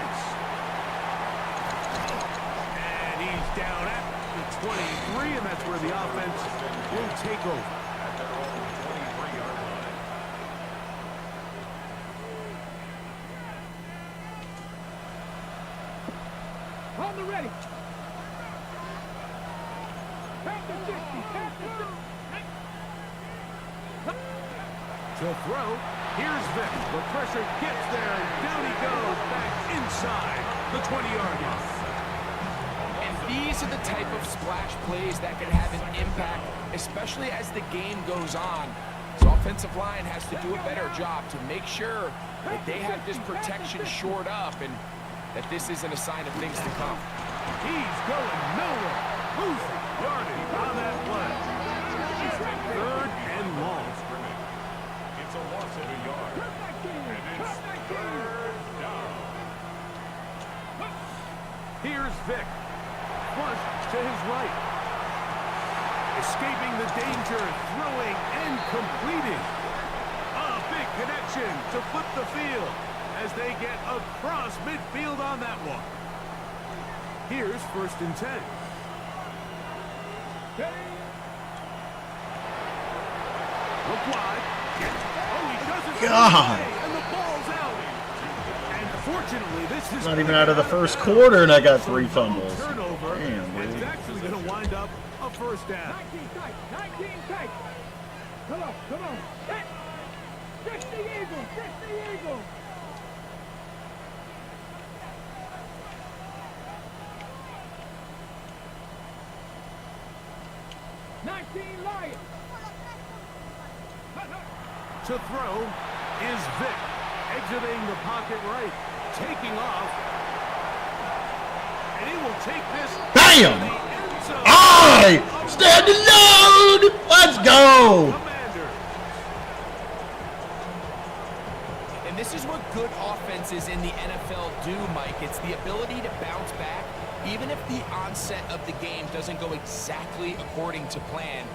And he's down at the 23, and that's where the offense will take over. On the ready. Pass the 60. Pass the 60. To throw, here's Vic. The pressure gets there, and down he goes back inside. the 20-yard line. And these are the type of splash plays that can have an impact, especially as the game goes on. So offensive line has to do a better job to make sure that they have this protection shored up and that this isn't a sign of things to come. He's going nowhere. Losing yardage on that play. 3rd and long. It's a loss of a yard. And it's 3rd down. Here's Vic. Flush to his right. Escaping the danger, throwing and completing. A big connection to flip the field as they get across midfield on that one. Here's 1st and 10. Look wide. Oh, he doesn't. God. And the ball's out. And fortunately, this is Not even out of the first quarter, and I got 3 fumbles. turnover. Damn, It's dude. actually going to wind up a 1st down. 19 tight. 19 tight. Come on, come on. Hit. Fix the eagle. Fix the eagle. Lions. To throw is Vic, exiting the pocket right, taking off, and he will take this. Bam! I stand alone. Let's go. And this is what good offenses in the NFL do, Mike. It's the ability to bounce back, even if the onset of the game doesn't go exactly according to plan.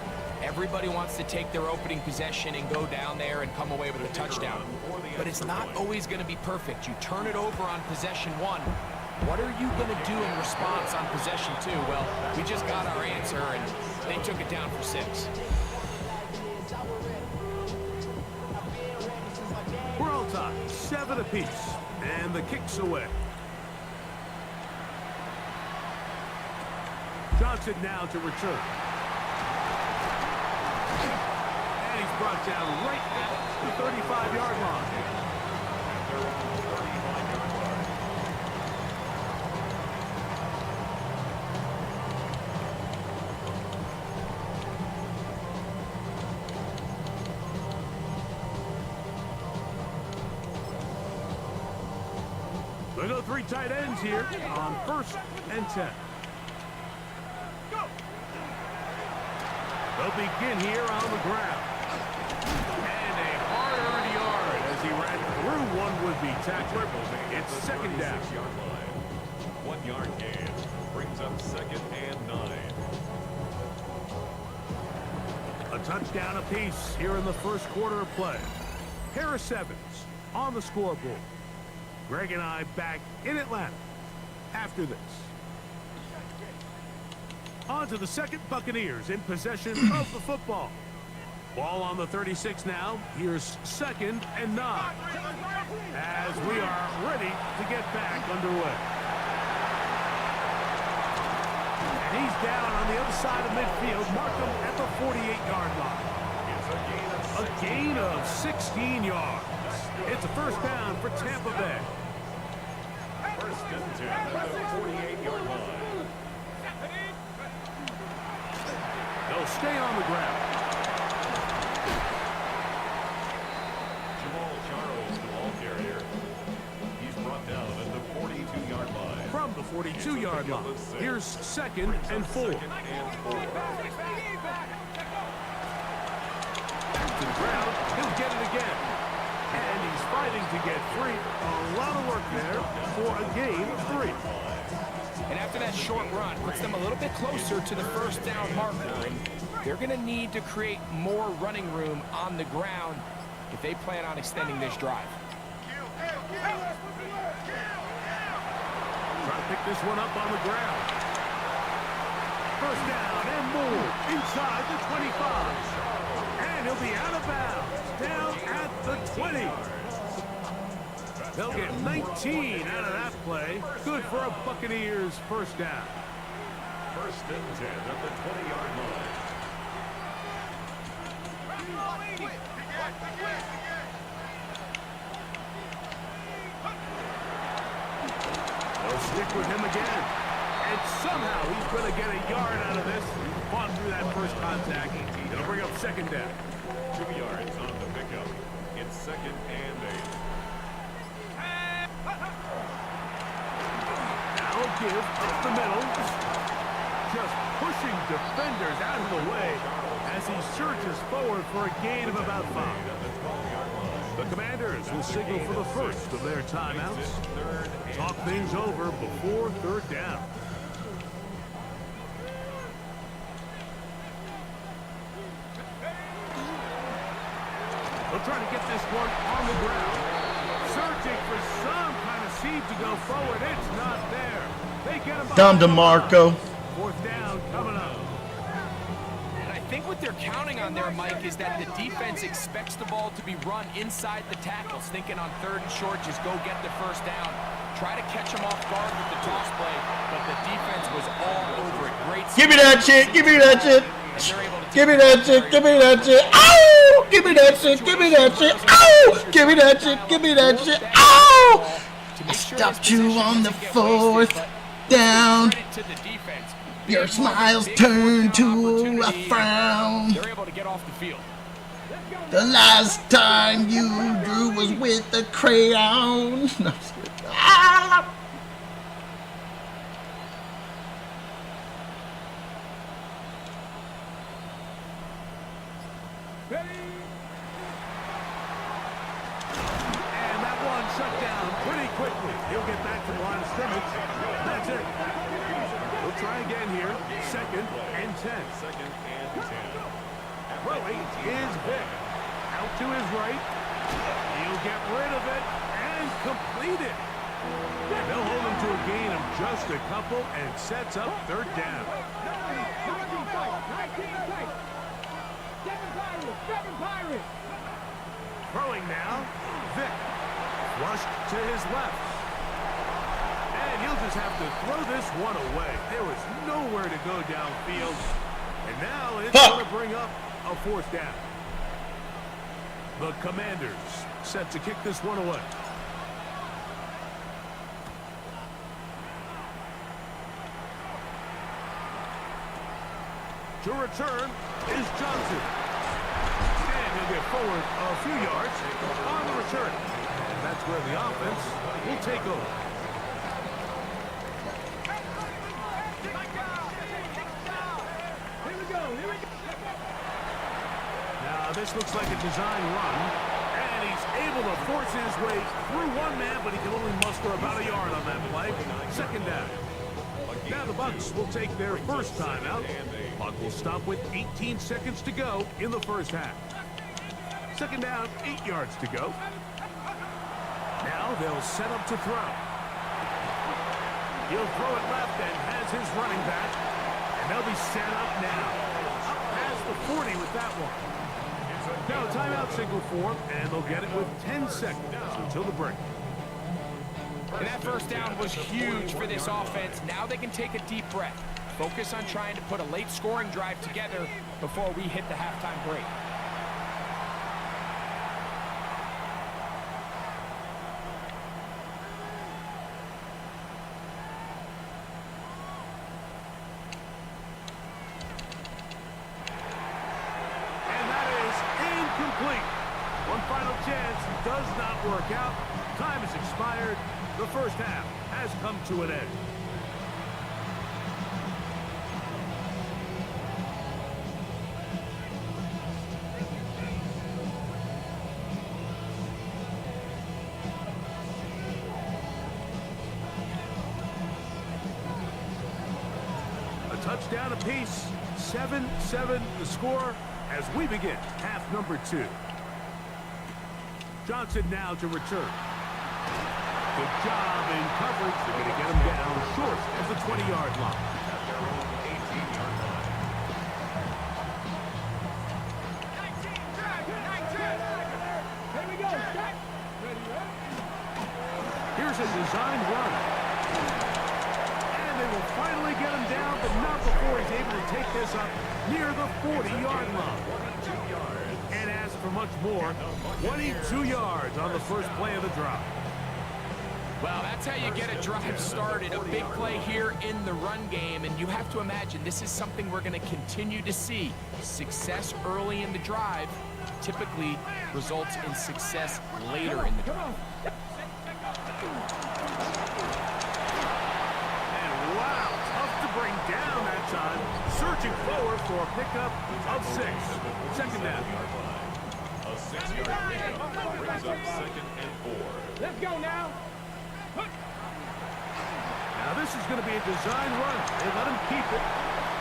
Everybody wants to take their opening possession and go down there and come away with a touchdown. But it's not always going to be perfect. You turn it over on possession 1. What are you going to do in response on possession 2? Well, we just got our answer, and they took it down for 6. We're all tied, 7 apiece, and the kick's away. Johnson now to return. And he's brought down right at the 35-yard line. They go 3 tight ends here on 1st and 10. They'll begin here on the ground. And a hard-earned yard as he ran through one would-be tackler. It's 2nd down. 1 yard gain brings up 2nd and 9. A touchdown apiece here in the first quarter of play. Harris Evans on the scoreboard. Greg and I back in Atlanta after this. On to the 2nd, Buccaneers in possession of the football. Ball on the 36 now. Here's 2nd and 9. As we are ready to get back underway. And he's down on the other side of midfield. Mark him at the 48-yard line. A gain of 16 yards. It's a 1st down for Tampa Bay. 1st and 10 at the 48-yard line. They'll stay on the ground. Jamal Charles, the ball carrier. He's brought down at the 42-yard line. From the 42-yard line. Here's 2nd and 4. Back to the ground. He'll get it again. And he's fighting to get free. A lot of work there for a gain of 3. And after that short run, puts them a little bit closer to the 1st down marker. And they're going to need to create more running room on the ground if they plan on extending this drive. Trying to pick this one up on the ground. 1st down and more inside the 25. And he'll be out of bounds down at the 20. They'll get 19 out of that play. Good for a Buccaneers 1st down. 1st and 10 at the 20-yard line. They'll stick with him again. And somehow he's going to get a yard out of this. Fought through that first contact. It'll bring up second down. 2 yards on the pickup. It's 2nd and 8. Now a give up the middle. Just pushing defenders out of the way as he surges forward for a gain of about 5. The Commanders will signal for the first of their timeouts. Talk things over before 3rd down. They'll try to get this one on the ground. Searching for some kind of seed to go forward. It's not there. They get him. Dumb DeMarco. 4th down coming up. And I think what they're counting on there, Mike, is that the defense expects the ball to be run inside the tackles, thinking on 3rd and short, just go get the 1st down. Try to catch him off guard with the toss play, but the defense was all over it. Great. Give me that shit. Give me that shit. Give me that shit. Give me that shit. Ow! Give me that shit. Give me that shit. Ow! Give me that shit. Give me that shit. Ow! I stopped you on the 4th down. Your smiles turn to a frown. They're able to get off the field. The last time you drew was with a crayon. Ah! And that one shut down pretty quickly. He'll get back to the line of scrimmage. That's it. We'll try again here. 2nd and 10. 2nd and 10. Throwing is Vic. Out to his right. He'll get rid of it and complete it. And they'll hold him to a gain of just a couple and sets up 3rd down. 19 tight. 7 Pirates. Throwing now. Vic. Flushed to his left. And he'll just have to throw this one away. There was nowhere to go downfield. And now it's going to bring up a 4th down. The Commanders set to kick this one away. To return is Johnson. And he'll get forward a few yards on the return. And that's where the offense will take over. Now this looks like a design run. And he's able to force his way through one man, but he can only muster about a yard on that play. 2nd down. Now the Bucks will take their first timeout. Clock will stop with 18 seconds to go in the 1st half. 2nd down, 8 yards to go. Now they'll set up to throw. He'll throw it left and has his running back. And they'll be set up now. Up past the 40 with that one. Now timeout signal for him, and they'll get it with 10 seconds until the break. And that 1st down was huge for this offense. Now they can take a deep breath. Focus on trying to put a late scoring drive together before we hit the halftime break. And that is incomplete. One final chance does not work out. Time has expired. The 1st half has come to an end. A touchdown apiece. 7-7 the score as we begin half number 2. Johnson now to return. Good job in coverage. They're going to get him down short at the 20-yard line. Here we go. Here's a design run. And they will finally get him down, but not before he's able to take this up near the 40-yard line. And ask for much more. 22 yards on the first play of the drive. Well, that's how you get a drive started. A big play here in the run game, and you have to imagine this is something we're going to continue to see. Success early in the drive typically results in success later in the drive. And wow, tough to bring down that time. Searching forward for a pickup of 6. Second down. A 6-yard pickup brings up 2nd and 4. Let's go now. Now this is going to be a design run. They let him keep it.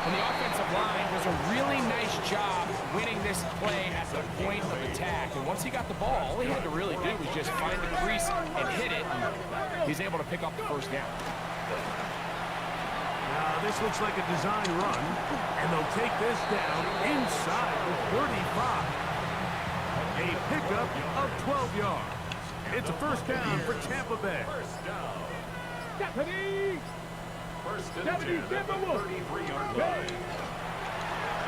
And the offensive line does a really nice job winning this play at the point of attack. And once he got the ball, all he had to really do was just find the crease and hit it. And he's able to pick up the first down. Now this looks like a design run, and they'll take this down inside the 35. A pickup of 12 yards. It's a first down for Tampa Bay. Deputy! First and Deputy, 10 at the 33-yard line.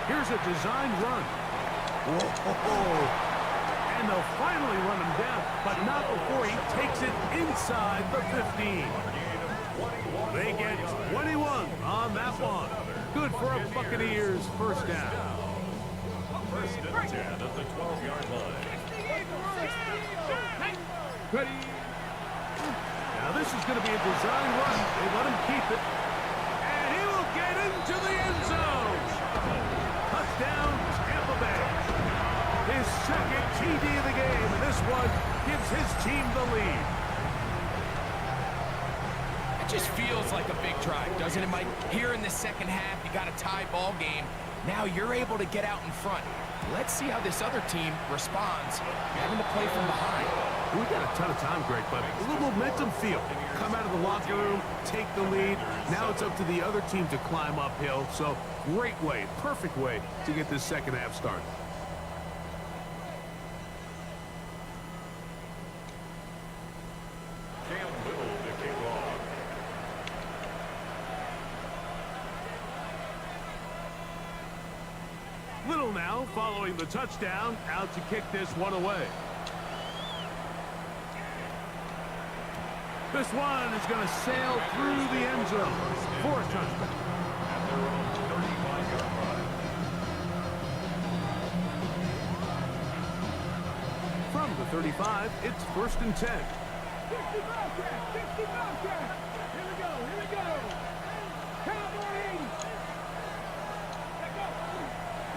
Here's a design run. Whoa. And they'll finally run him down, but not before he takes it inside the 15. They get 21 on that one. Good for a Buccaneers first down. First and 10 at the 12-yard line. Ready? Now this is going to be a design run. They let him keep it. And he will get into the end zone. Touchdown, Tampa Bay. His second TD of the game, and this one gives his team the lead. It just feels like a big drive, doesn't it, Mike? Here in the second half, you got a tie ball game. Now you're able to get out in front. Let's see how this other team responds, having to play from behind. We got a ton of time, Greg, but a little momentum feel. Come out of the locker room, take the lead. Now it's up to the other team to climb uphill. So great way, perfect way to get this second half started. Cam Little to kick off. Little now following the touchdown, out to kick this one away. This one is going to sail through the end zone for a touchdown. At their own 35-yard line. From the 35, it's first and 10. 60 Bobcat! 60 Bobcat! Here we go, here we go! Cowboy 80!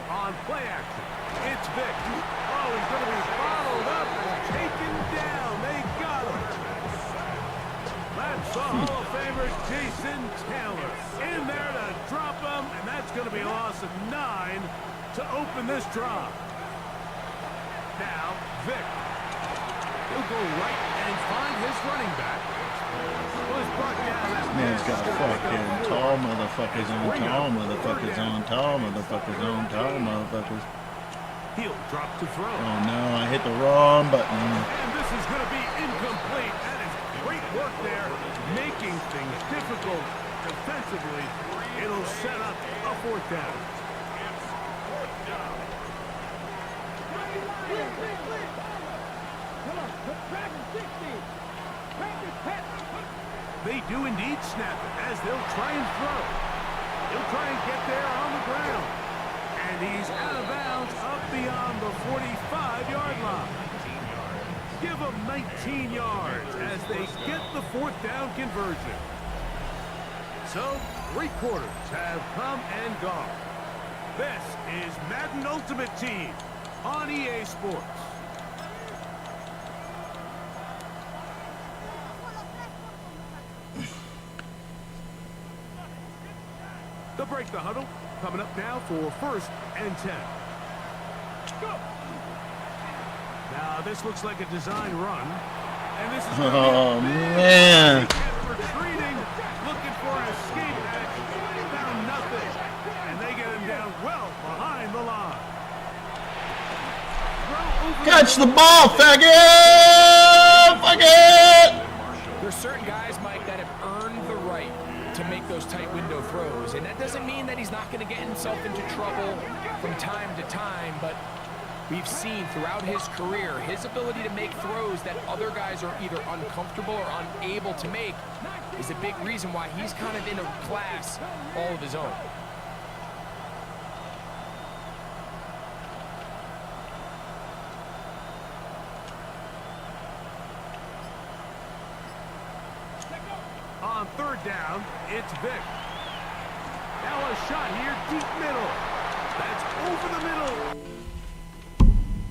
On play action, it's Vic. Oh, he's going to be followed up and taken down. They got him. That's the Hall of Famer Jason Taylor in there to drop him, and that's going to be a loss of 9 to open this drive. Now, Vic. He'll go right and find his running back. Man's got fucking tall motherfuckers on tall motherfuckers on tall motherfuckers on tall motherfuckers. He'll drop to throw. Oh no, I hit the wrong button. And this is going to be incomplete. That is great work there, making things difficult defensively. It'll set up a fourth down. They do indeed snap it as they'll try and throw. He'll try and get there on the ground. And he's out of bounds up beyond the 45-yard line. Give them 19 yards as they get the fourth down conversion. So, 3 quarters have come and gone. This is Madden Ultimate Team on EA Sports. They'll break the huddle. Coming up now for first and 10. Go. Now this looks like a design run. And this is oh man. Retreating, looking for an escape hatch. Found nothing. And they get him down well behind the line. Catch the ball, faggot! Fuck it! There's certain guys, Mike, that have earned the right to make those tight window throws, and that doesn't mean that he's not going to get himself into trouble from time to time, but We've seen throughout his career his ability to make throws that other guys are either uncomfortable or unable to make is a big reason why he's kind of in a class all of his own. On third down, it's Vic. Now a shot here, deep middle. That's over the middle.